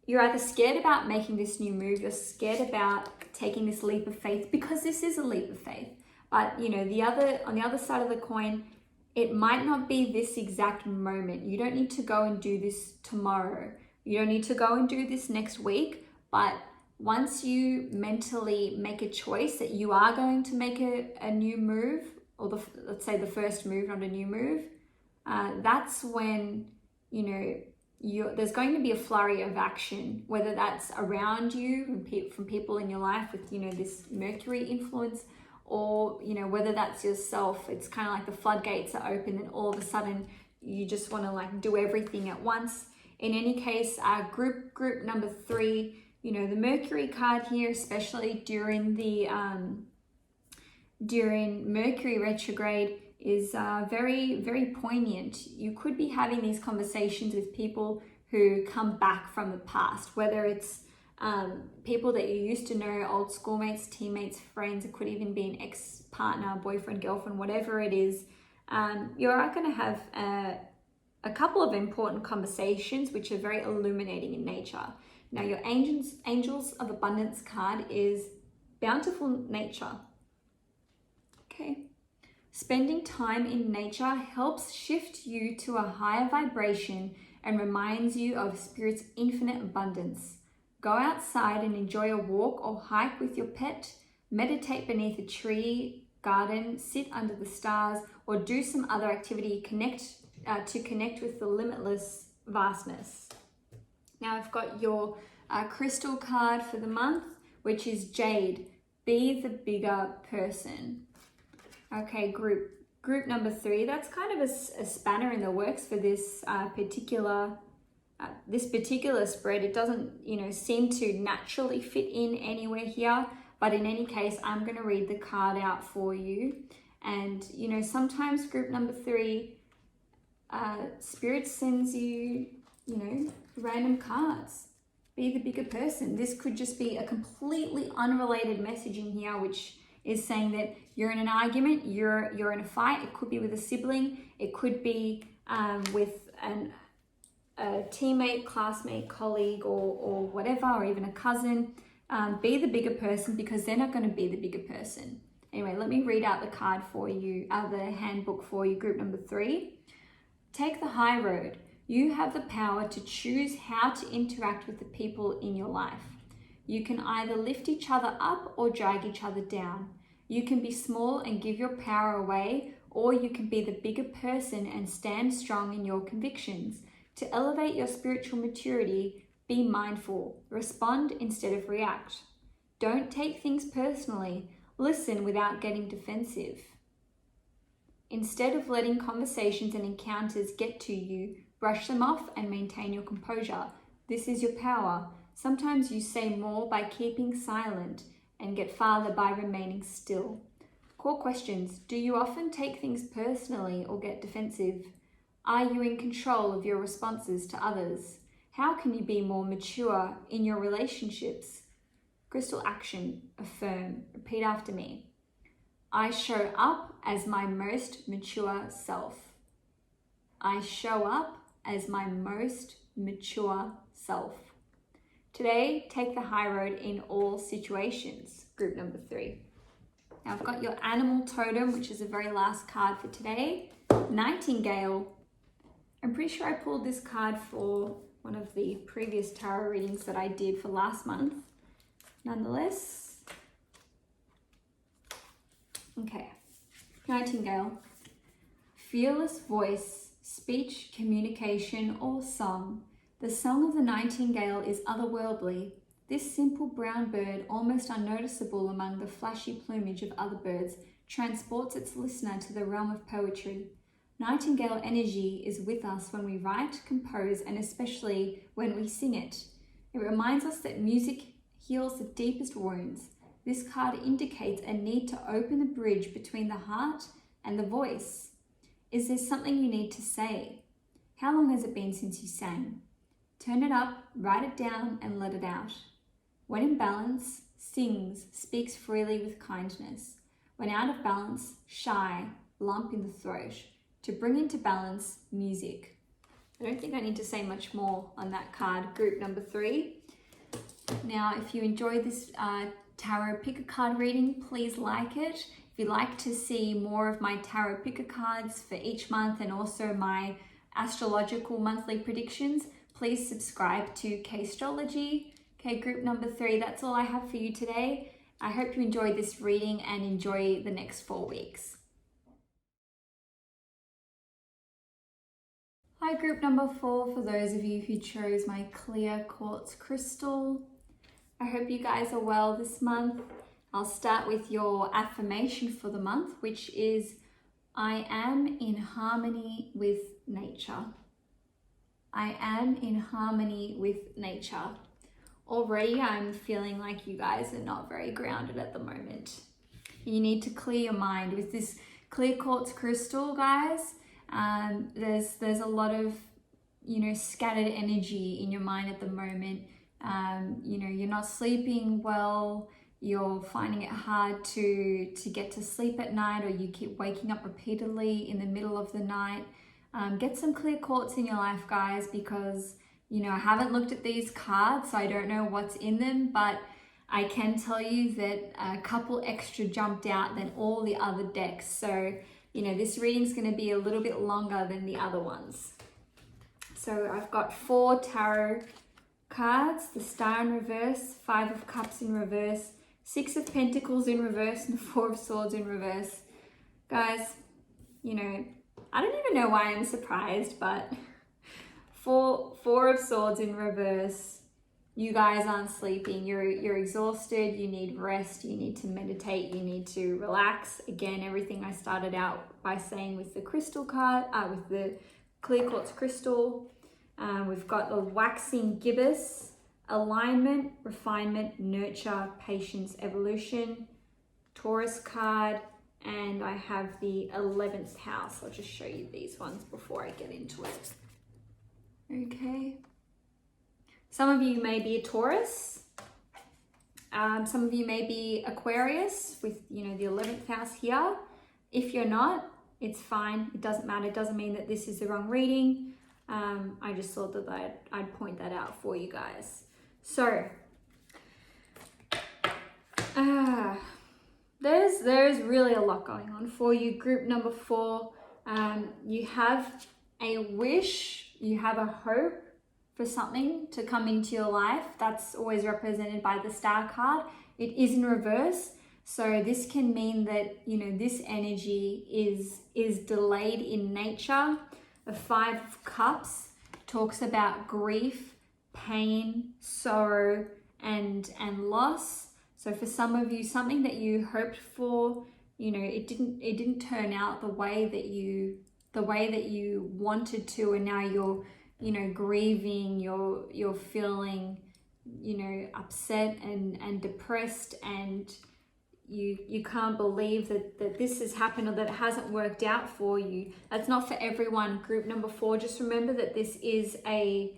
you're either scared about making this new move, you're scared about taking this leap of faith, because this is a leap of faith. But you know, on the other side of the coin, it might not be this exact moment. You don't need to go and do this tomorrow. You don't need to go and do this next week. But once you mentally make a choice that you are going to make a new move, or let's say the first move, not a new move, that's when, you know, there's going to be a flurry of action, whether that's around you from people in your life with, you know, this Mercury influence, or, you know, whether that's yourself. It's kind of like the floodgates are open and all of a sudden you just want to like do everything at once. In any case, group number 3, you know, the Mercury card here, especially during Mercury retrograde, is very, very poignant. You could be having these conversations with people who come back from the past, whether it's people that you used to know, old schoolmates, teammates, friends. It could even be an ex-partner, boyfriend, girlfriend, whatever it is. You're going to have a couple of important conversations which are very illuminating in nature. Now, your Angels of Abundance card is bountiful nature. Okay. Spending time in nature helps shift you to a higher vibration and reminds you of Spirit's infinite abundance. Go outside and enjoy a walk or hike with your pet, meditate beneath a tree, garden, sit under the stars, or do some other activity to connect with the limitless vastness. Now I've got your crystal card for the month, which is Jade. Be the bigger person. Okay, group number 3. That's kind of a spanner in the works for this particular spread. It doesn't, you know, seem to naturally fit in anywhere here, but in any case, I'm going to read the card out for you. And you know, sometimes group number 3, Spirit sends you, you know, random cards. Be the bigger person. This could just be a completely unrelated message in here, which is saying that you're in an argument, you're in a fight. It could be with a sibling, it could be with a teammate, classmate, colleague, or whatever, or even a cousin. Be the bigger person, because they're not going to be the bigger person. Anyway, let me read out the card for you, the handbook for you, group number 3. Take the high road. You have the power to choose how to interact with the people in your life. You can either lift each other up or drag each other down. You can be small and give your power away, or you can be the bigger person and stand strong in your convictions. To elevate your spiritual maturity, be mindful. Respond instead of react. Don't take things personally. Listen without getting defensive. Instead of letting conversations and encounters get to you, brush them off and maintain your composure. This is your power. Sometimes you say more by keeping silent and get farther by remaining still. Core questions. Do you often take things personally or get defensive? Are you in control of your responses to others? How can you be more mature in your relationships? Crystal action. Affirm. Repeat after me. I show up as my most mature self. I show up as my most mature self. Today, take the high road in all situations. Group number 3. Now I've got your animal totem, which is the very last card for today. Nightingale. I'm pretty sure I pulled this card for one of the previous tarot readings that I did for last month. Nonetheless, okay, Nightingale. Fearless voice, speech, communication, or song. The song of the nightingale is otherworldly. This simple brown bird, almost unnoticeable among the flashy plumage of other birds, transports its listener to the realm of poetry. Nightingale energy is with us when we write, compose, and especially when we sing it. It reminds us that music heals the deepest wounds. This card indicates a need to open the bridge between the heart and the voice. Is there something you need to say? How long has it been since you sang? Turn it up, write it down, and let it out. When in balance, sings, speaks freely with kindness. When out of balance, shy, lump in the throat. To bring into balance, music. I don't think I need to say much more on that card, group number 3. Now, if you enjoyed this tarot picker card reading, please like it. If you'd like to see more of my tarot picker cards for each month and also my astrological monthly predictions, please subscribe to K-Astrology. Okay, group number 3, that's all I have for you today. I hope you enjoyed this reading and enjoy the next 4 weeks. Hi, group number 4, for those of you who chose my clear quartz crystal. I hope you guys are well this month. I'll start with your affirmation for the month, which is, I am in harmony with nature. I am in harmony with nature. Already I'm feeling like you guys are not very grounded at the moment. You need to clear your mind with this clear quartz crystal, guys. There's a lot of, scattered energy in your mind at the moment. You're not sleeping well, you're finding it hard to get to sleep at night, or you keep waking up repeatedly in the middle of the night. Get some clear quartz in your life, guys, because, I haven't looked at these cards, so I don't know what's in them, but I can tell you that a couple extra jumped out than all the other decks. So, this reading's going to be a little bit longer than the other ones. So I've got 4 tarot cards, the Star in reverse, 5 of Cups in reverse, 6 of Pentacles in reverse, and the 4 of Swords in reverse. Guys, I don't even know why I'm surprised, but 4 of Swords in reverse. You guys aren't sleeping, you're exhausted, you need rest, you need to meditate, you need to relax. Again, everything I started out by saying with the crystal card, with the clear quartz crystal. We've got the waxing gibbous, alignment, refinement, nurture, patience, evolution, Taurus card, and I have the 11th house. I'll just show you these ones before I get into it. Okay. Some of you may be a Taurus. Some of you may be Aquarius with, the 11th house here. If you're not, it's fine. It doesn't matter. It doesn't mean that this is the wrong reading. I just thought that I'd point that out for you guys. So, There's really a lot going on for you. Group number 4, you have a wish, you have a hope for something to come into your life. That's always represented by the Star card. It is in reverse. So this can mean that, you know, this energy is delayed in nature. The 5 of Cups talks about grief, pain, sorrow, and loss. So for some of you, something that you hoped for, you know, it didn't turn out the way that you wanted to, and now you're, you know, grieving, you're feeling, you know, upset and depressed, and you can't believe that this has happened or that it hasn't worked out for you. That's not for everyone. Group number 4, just remember that this is a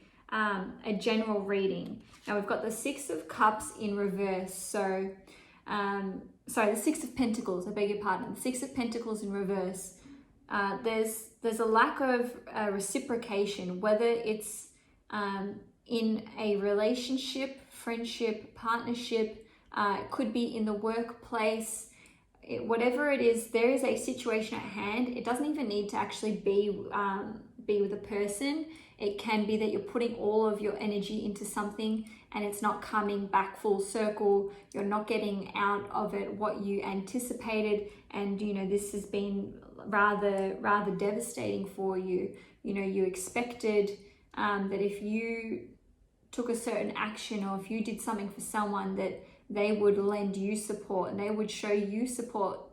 general reading. Now we've got the 6 of Cups in reverse. So, sorry, the 6 of Pentacles, I beg your pardon. The 6 of Pentacles in reverse. There's a lack of reciprocation, whether it's in a relationship, friendship, partnership, it could be in the workplace. Whatever it is, there is a situation at hand. It doesn't even need to actually be with a person. It can be that you're putting all of your energy into something and it's not coming back full circle. You're not getting out of it what you anticipated, and you know, this has been rather devastating for you. You know, you expected that if you took a certain action, or if you did something for someone, that they would lend you support and they would show you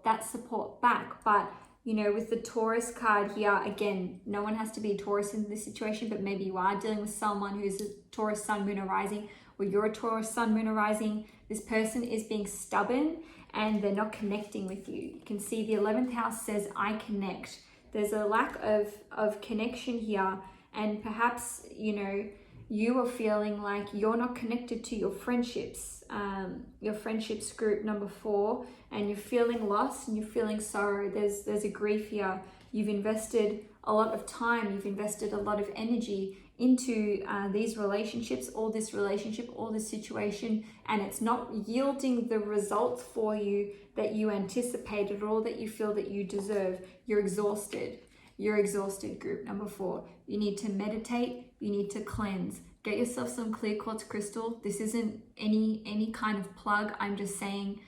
that support back. But you know, with the Taurus card here, again, no one has to be a Taurus in this situation, but maybe you are dealing with someone who's a Taurus Sun, Moon, or Rising, or you're a Taurus Sun, Moon, or Rising. This person is being stubborn and they're not connecting with you. You can see the 11th house says, I connect. There's a lack of connection here, and perhaps, you know, you are feeling like you're not connected to your friendships, group number 4, and you're feeling lost and you're feeling sorrow. There's a grief here. You've invested a lot of time, you've invested a lot of energy into these relationships, or this relationship, or this situation, and it's not yielding the results for you that you anticipated or that you feel that you deserve. You're exhausted. You're exhausted, group number 4. You need to meditate. You need to cleanse. Get yourself some clear quartz crystal. This isn't any kind of plug. I'm just saying,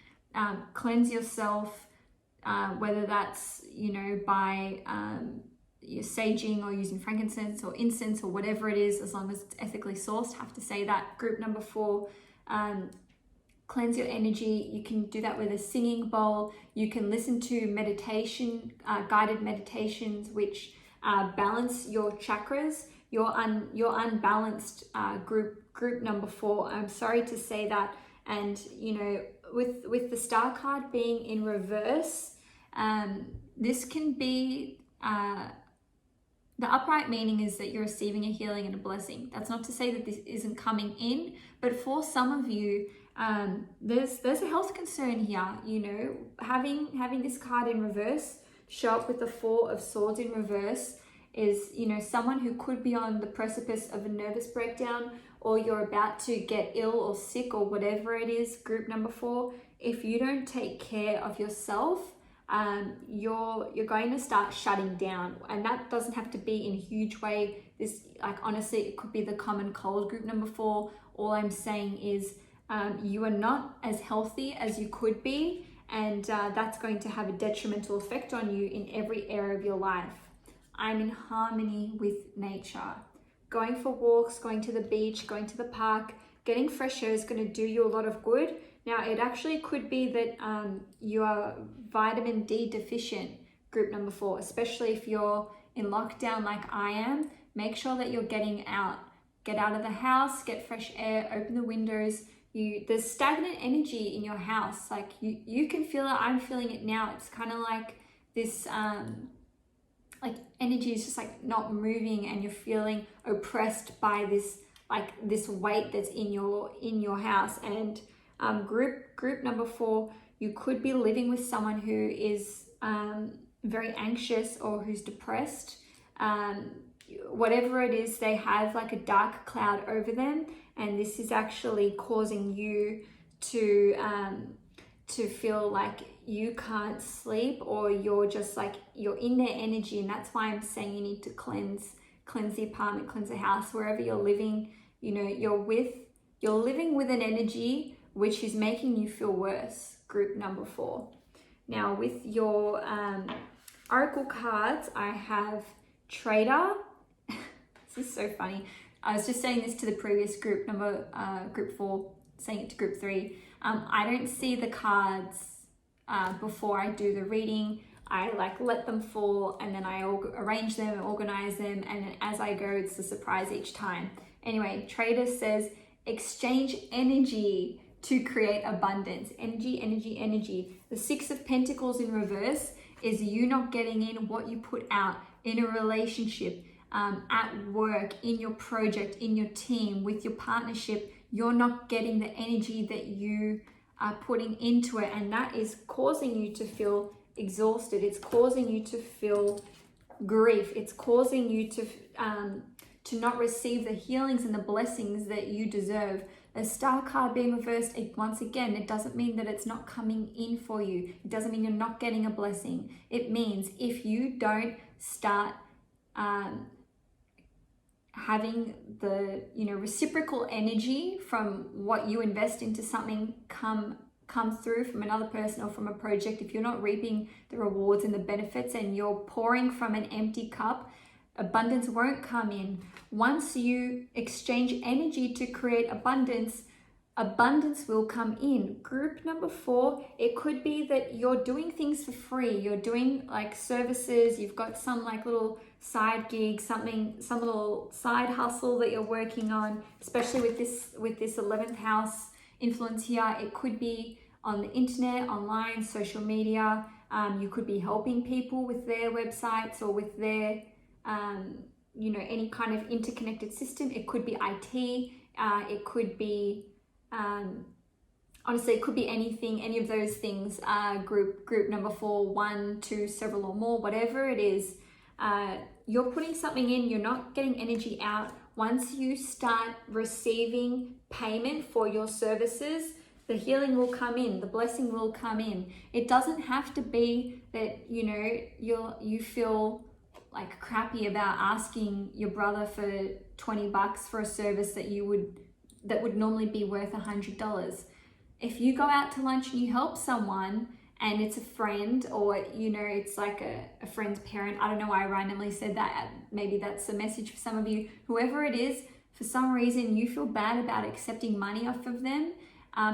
cleanse yourself, whether that's, you know, by you're saging or using frankincense or incense or whatever it is, as long as it's ethically sourced. Have to say that. Group number 4, cleanse your energy. You can do that with a singing bowl. You can listen to meditation, guided meditations, which balance your chakras. You're unbalanced, group number 4. I'm sorry to say that. And you know, with the Star card being in reverse, this can be the upright meaning is that you're receiving a healing and a blessing. That's not to say that this isn't coming in, but for some of you, there's a health concern here. You know, having this card in reverse show up with the 4 of Swords in reverse is, you know, someone who could be on the precipice of a nervous breakdown, or you're about to get ill or sick or whatever it is. Group number 4, if you don't take care of yourself, you're going to start shutting down, and that doesn't have to be in a huge way. This, like, honestly, it could be the common cold. Group number 4, all I'm saying is you are not as healthy as you could be, and that's going to have a detrimental effect on you in every area of your life. I'm in harmony with nature. Going for walks, going to the beach, going to the park, getting fresh air is going to do you a lot of good. Now, it actually could be that you are vitamin D deficient, group number 4, especially if you're in lockdown like I am. Make sure that you're getting out. Get out of the house, get fresh air, open the windows. There's stagnant energy in your house. Like you can feel it. I'm feeling it now. It's kind of like this, like energy is just like not moving, and you're feeling oppressed by this weight that's in your house. And group number 4, you could be living with someone who is very anxious or who's depressed. Whatever it is, they have like a dark cloud over them, and this is actually causing you to to feel like you can't sleep, or you're just like, you're in their energy. And that's why I'm saying you need to cleanse the apartment, cleanse the house, wherever you're living. You know, you're living with an energy which is making you feel worse, group number 4. Now with your oracle cards, I have Trader. This is so funny. I was just saying this to the previous group, group 4, saying it to group 3. I don't see the cards before I do the reading. I like let them fall, and then I arrange them and organize them, and then as I go, it's a surprise each time. Anyway, Trader says, exchange energy to create abundance. Energy, energy, energy. The 6 of Pentacles in reverse is you not getting in what you put out in a relationship, at work, in your project, in your team, with your partnership. You're not getting the energy that you are putting into it, and that is causing you to feel exhausted. It's causing you to feel grief. It's causing you to not receive the healings and the blessings that you deserve. A star card being reversed, once again, it doesn't mean that it's not coming in for you. It doesn't mean you're not getting a blessing. It means if you don't start having the, you know, reciprocal energy from what you invest into something come through from another person or from a project, if you're not reaping the rewards and the benefits, and you're pouring from an empty cup, abundance won't come in. Once you exchange energy to create abundance, abundance will come in. Group number 4, it could be that you're doing things for free. You're doing like services. You've got some like little side gig, some little side hustle that you're working on, especially with this 11th house influence here. It could be on the internet, online, social media. You could be helping people with their websites or with their you know, any kind of interconnected system. It could be IT. It could be honestly, it could be anything, any of those things. Group number 4, 1, 2, several or more, whatever it is. You're putting something in, you're not getting energy out. Once you start receiving payment for your services, the healing will come in, the blessing will come in. It doesn't have to be that, you know, you feel like crappy about asking your brother for $20 for a service that would normally be worth $100. If you go out to lunch and you help someone, and it's a friend, or, you know, it's like a friend's parent. I don't know why I randomly said that. Maybe that's a message for some of you. Whoever it is, for some reason, you feel bad about accepting money off of them.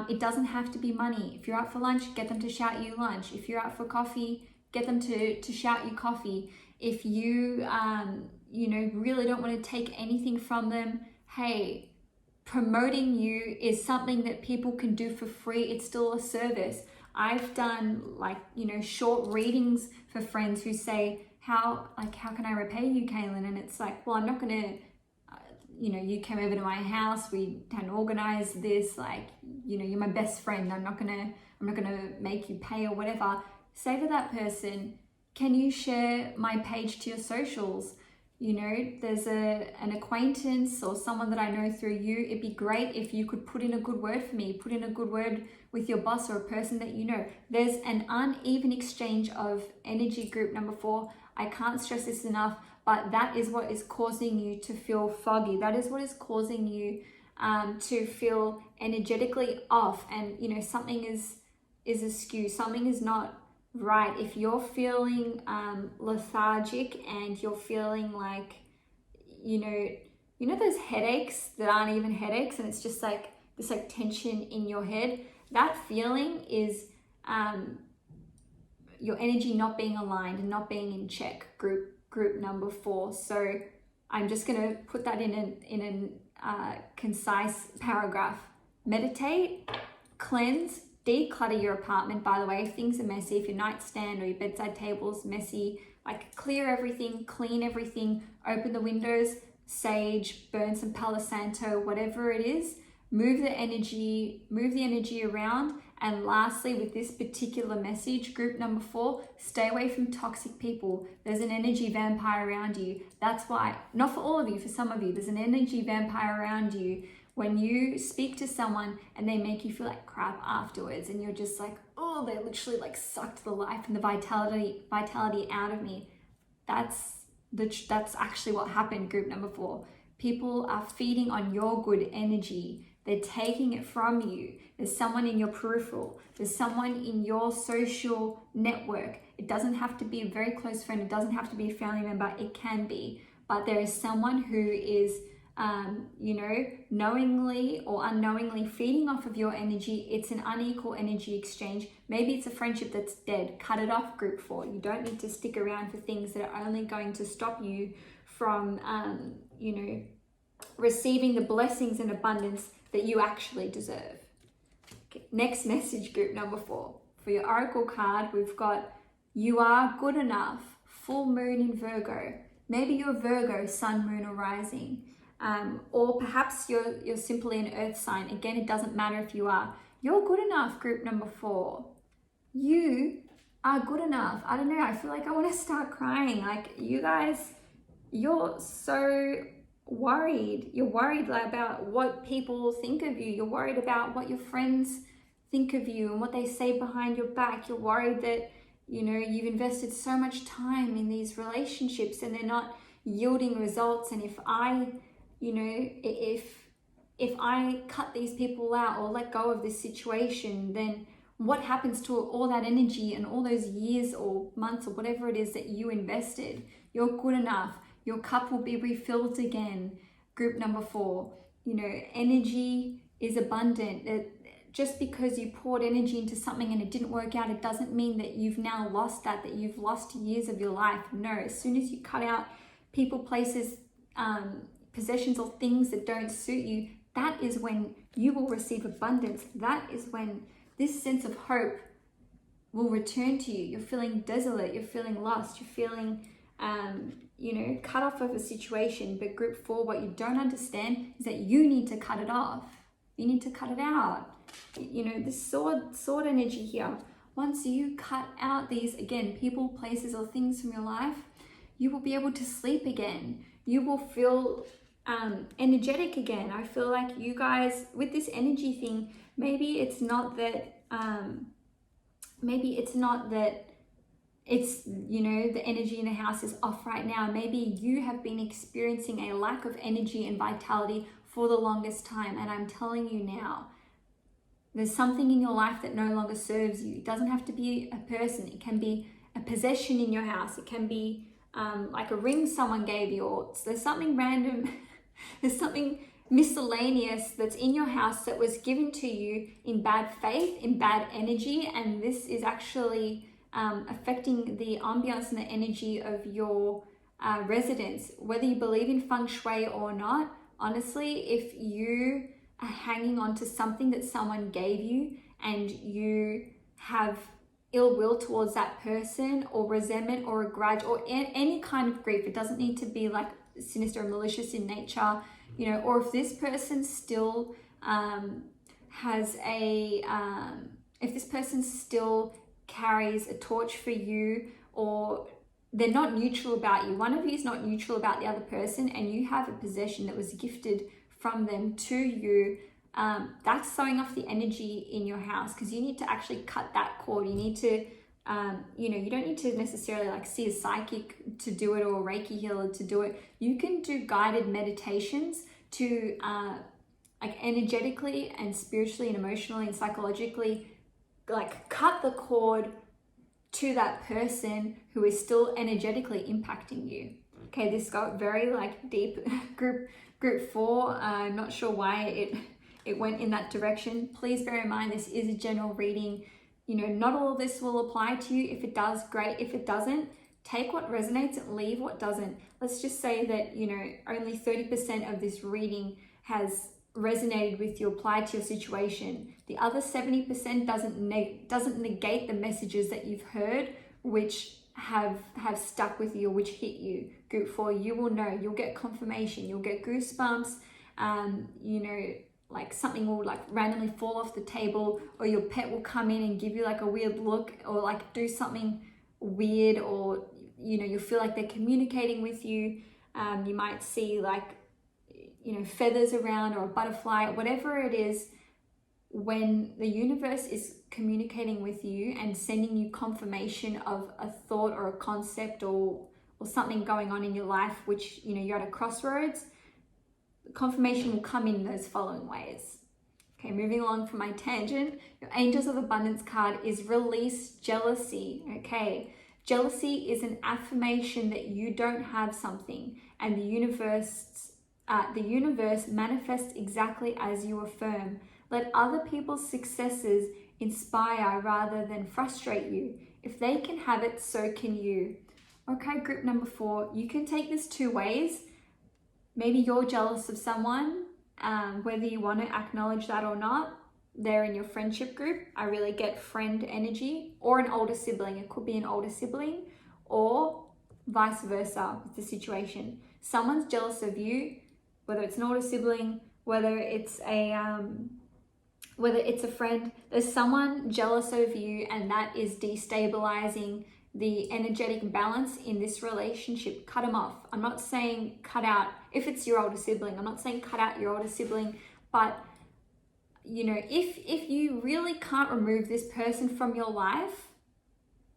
It doesn't have to be money. If you're out for lunch, get them to shout you lunch. If you're out for coffee, get them to shout you coffee. If you, you know, really don't want to take anything from them, hey, promoting you is something that people can do for free. It's still a service. I've done like, you know, short readings for friends who say, how can I repay you, Cailin? And it's like, well, I'm not going to, you know, you came over to my house, we had organized this, like, you know, you're my best friend. I'm not going to make you pay or whatever. Say to that person, can you share my page to your socials? You know, there's an acquaintance or someone that I know through you. It'd be great if you could put in a good word for me, put in a good word with your boss or a person that you know. There's an uneven exchange of energy, group number 4. I can't stress this enough, but that is what is causing you to feel foggy. That is what is causing you to feel energetically off, and, you know, something is askew, something is not right. If you're feeling lethargic and you're feeling like, you know those headaches that aren't even headaches, and it's just like this like tension in your head, that feeling is your energy not being aligned and not being in check, group number 4. So I'm just going to put that in a concise paragraph. Meditate, cleanse, declutter your apartment. By the way, if things are messy, if your nightstand or your bedside table's messy, like clear everything, clean everything, open the windows, sage, burn some Palo Santo, whatever it is, move the energy around. And lastly, with this particular message, group number 4, stay away from toxic people. There's an energy vampire around you. That's why, not for all of you, for some of you, there's an energy vampire around you When you speak to someone and they make you feel like crap afterwards, and you're just like, oh, they literally like sucked the life and the vitality out of me. That's actually what happened, group number 4. People are feeding on your good energy. They're taking it from you. There's someone in your peripheral. There's someone in your social network. It doesn't have to be a very close friend. It doesn't have to be a family member. It can be. But there is someone who is, knowingly or unknowingly feeding off of your energy. It's an unequal energy exchange. Maybe it's a friendship that's dead. Cut it off, group 4. You don't need to stick around for things that are only going to stop you from, receiving the blessings and abundance that you actually deserve. Okay, next message, group number 4. For your oracle card, we've got, you are good enough. Full moon in Virgo. Maybe you're Virgo, sun, moon, or rising. Or perhaps you're simply an earth sign. Again, it doesn't matter if you are. You're good enough, group number 4. You are good enough. I don't know, I feel like I want to start crying. Like, you guys, you're so worried. You're worried about what people think of you. You're worried about what your friends think of you and what they say behind your back. You're worried that, you've invested so much time in these relationships and they're not yielding results. And if I cut these people out or let go of this situation, then what happens to all that energy and all those years or months or whatever it is that you invested? You're good enough. Your cup will be refilled again. Group number 4, energy is abundant. Just because you poured energy into something and it didn't work out, it doesn't mean that you've now lost that you've lost years of your life. No, as soon as you cut out people, places, possessions or things that don't suit you, that is when you will receive abundance. That is when this sense of hope will return to you. You're feeling desolate, you're feeling lost, you're feeling cut off of a situation. But group 4, what you don't understand is that you need to cut it off. You need to cut it out. This sword energy here. Once you cut out these, again, people, places, or things from your life, you will be able to sleep again. You will feel energetic again. I feel like you guys, with this energy thing, maybe it's not that it's the energy in the house is off right now. Maybe you have been experiencing a lack of energy and vitality for the longest time, and I'm telling you now, there's something in your life that no longer serves you. It doesn't have to be a person. It can be a possession in your house. It can be like a ring someone gave you, or there's something random, there's something miscellaneous that's in your house that was given to you in bad faith, in bad energy, and this is actually affecting the ambiance and the energy of your residence. Whether you believe in feng shui or not, honestly, if you are hanging on to something that someone gave you and you have ill will towards that person, or resentment or a grudge or any kind of grief, it doesn't need to be like sinister or malicious in nature, or if this person still if this person still carries a torch for you, or they're not neutral about you. One of you is not neutral about the other person, and you have a possession that was gifted from them to you. That's throwing off the energy in your house, because you need to actually cut that cord. You need to, you don't need to necessarily like see a psychic to do it or a Reiki healer to do it. You can do guided meditations to like energetically and spiritually and emotionally and psychologically like cut the cord to that person who is still energetically impacting you. Okay, this got very like deep. Group 4, I'm not sure why it went in that direction. Please bear in mind, this is a general reading. Not all of this will apply to you. If it does, great. If it doesn't, take what resonates and leave what doesn't. Let's just say that, only 30% of this reading has resonated with you, applied to your situation. The other 70% doesn't negate the messages that you've heard, which have stuck with you, or which hit you. Group 4, you will know. You'll get confirmation. You'll get goosebumps. Like something will like randomly fall off the table, or your pet will come in and give you like a weird look, or like do something weird, or you feel like they're communicating with you. You might see like feathers around, or a butterfly, whatever it is. When the universe is communicating with you and sending you confirmation of a thought or a concept or something going on in your life, which, you're at a crossroads, confirmation will come in those following ways. Okay, moving along from my tangent, your Angels of Abundance card is release jealousy. Okay, jealousy is an affirmation that you don't have something, and the universe manifests exactly as you affirm. Let other people's successes inspire rather than frustrate you. If they can have it, so can you. Okay, group number 4, you can take this 2 ways. Maybe you're jealous of someone, whether you want to acknowledge that or not. They're in your friendship group. I really get friend energy, or an older sibling. It could be an older sibling, or vice versa with the situation. Someone's jealous of you, whether it's an older sibling, whether it's a friend. There's someone jealous of you, and that is destabilizing the energetic balance in this relationship. Cut them off. I'm not saying cut out, if it's your older sibling, I'm not saying cut out your older sibling, but if you really can't remove this person from your life,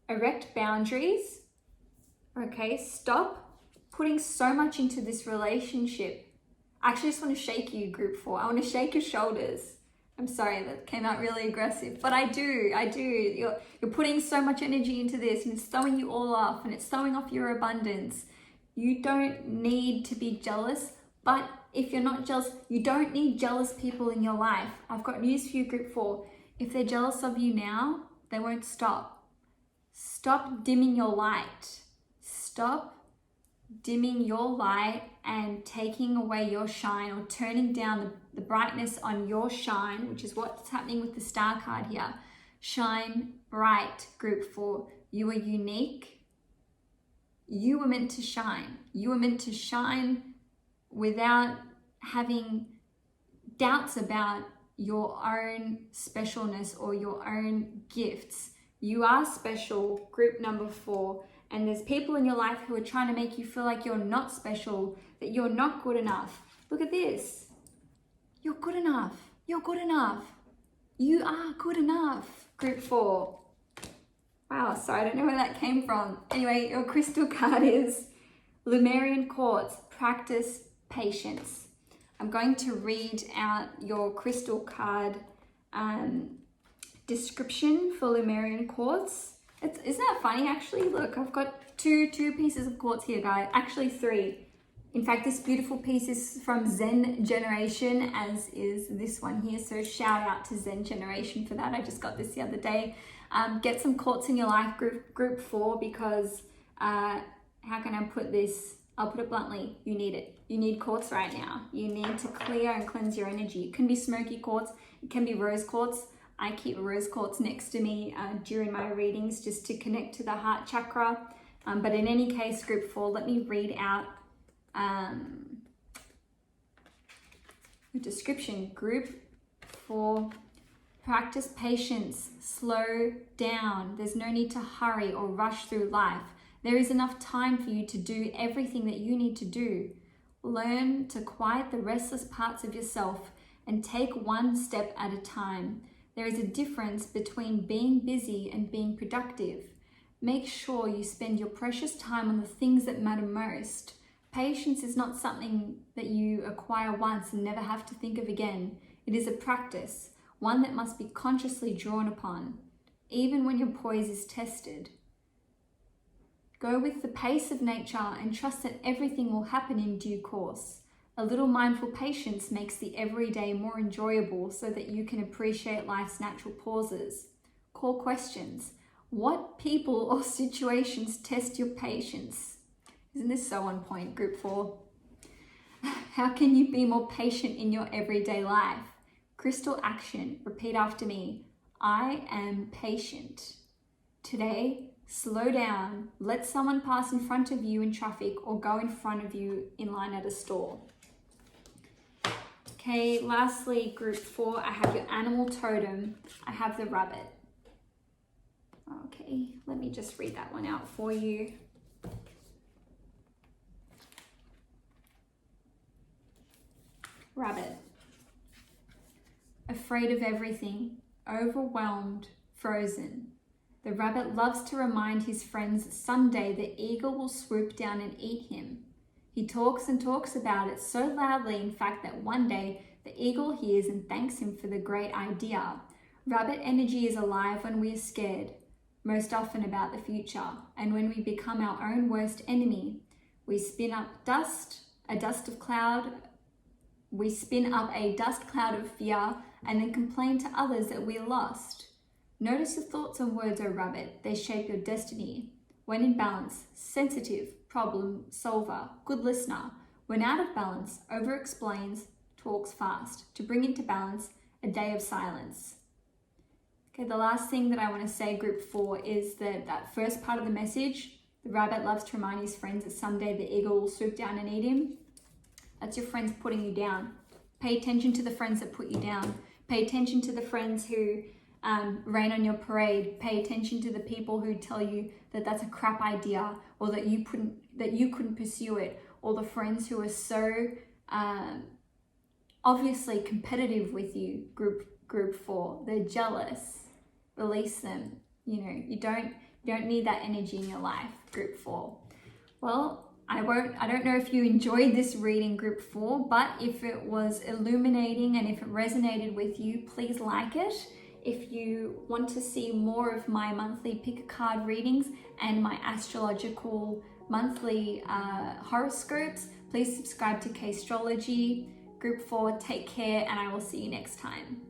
erect boundaries. Okay, stop putting so much into this relationship. I actually just want to shake you, group 4. I want to shake your shoulders. I'm sorry, that came out really aggressive, but I do. You're putting so much energy into this, and it's throwing you all off, and it's throwing off your abundance. You don't need to be jealous, but if you're not jealous, you don't need jealous people in your life. I've got news for you, group 4. If they're jealous of you now, they won't stop. Stop dimming your light. Stop dimming your light and taking away your shine, or turning down the brightness on your shine, which is what's happening with the star card here. Shine bright, group 4. You are unique. You were meant to shine. You were meant to shine without having doubts about your own specialness or your own gifts. You are special, group number 4. And there's people in your life who are trying to make you feel like you're not special, that you're not good enough. Look at this. You're good enough. You're good enough. You are good enough, group 4. Wow, sorry, I don't know where that came from. Anyway, your crystal card is Lemurian quartz. Practice patience. I'm going to read out your crystal card description for Lemurian quartz. Isn't that funny, actually? Look, I've got two pieces of quartz here, guys. Actually, 3. In fact, this beautiful piece is from Zen Generation, as is this one here. So shout out to Zen Generation for that. I just got this the other day. Get some quartz in your life, group 4, because how can I put this? I'll put it bluntly. You need it. You need quartz right now. You need to clear and cleanse your energy. It can be smoky quartz. It can be rose quartz. I keep rose quartz next to me during my readings just to connect to the heart chakra. But in any case, group 4, let me read out the description. Group 4, practice patience, slow down. There's no need to hurry or rush through life. There is enough time for you to do everything that you need to do. Learn to quiet the restless parts of yourself and take one step at a time. There is a difference between being busy and being productive. Make sure you spend your precious time on the things that matter most. Patience is not something that you acquire once and never have to think of again. It is a practice, one that must be consciously drawn upon, even when your poise is tested. Go with the pace of nature and trust that everything will happen in due course. A little mindful patience makes the everyday more enjoyable so that you can appreciate life's natural pauses. Core questions. What people or situations test your patience? Isn't this so on point, group 4? How can you be more patient in your everyday life? Crystal action. Repeat after me. I am patient. Today, slow down. Let someone pass in front of you in traffic or go in front of you in line at a store. Okay, lastly, group 4, I have your animal totem. I have the rabbit. Okay, let me just read that one out for you. Rabbit. Afraid of everything, overwhelmed, frozen. The rabbit loves to remind his friends that someday the eagle will swoop down and eat him. He talks and talks about it so loudly, in fact, that one day the eagle hears and thanks him for the great idea. Rabbit energy is alive when we are scared, most often about the future, and when we become our own worst enemy. We spin up a dust cloud of fear, and then complain to others that we are lost. Notice your thoughts and words, O rabbit. They shape your destiny. When in balance, sensitive, problem solver, good listener. When out of balance, over-explains, talks fast. To bring into balance, a day of silence. Okay, the last thing that I want to say, group 4, is that first part of the message, the rabbit loves to remind his friends that someday the eagle will swoop down and eat him. That's your friends putting you down. Pay attention to the friends that put you down. Pay attention to the friends who rain on your parade. Pay attention to the people who tell you that that's a crap idea, or that you couldn't pursue it, or the friends who are so obviously competitive with you. Group 4, they're jealous. Release them. You don't need that energy in your life. Group 4. Well, I don't know if you enjoyed this reading, group 4, but if it was illuminating and if it resonated with you, please like it. If you want to see more of my monthly pick a card readings and my astrological monthly horoscopes, please subscribe to Cailin. Group 4, take care, and I will see you next time.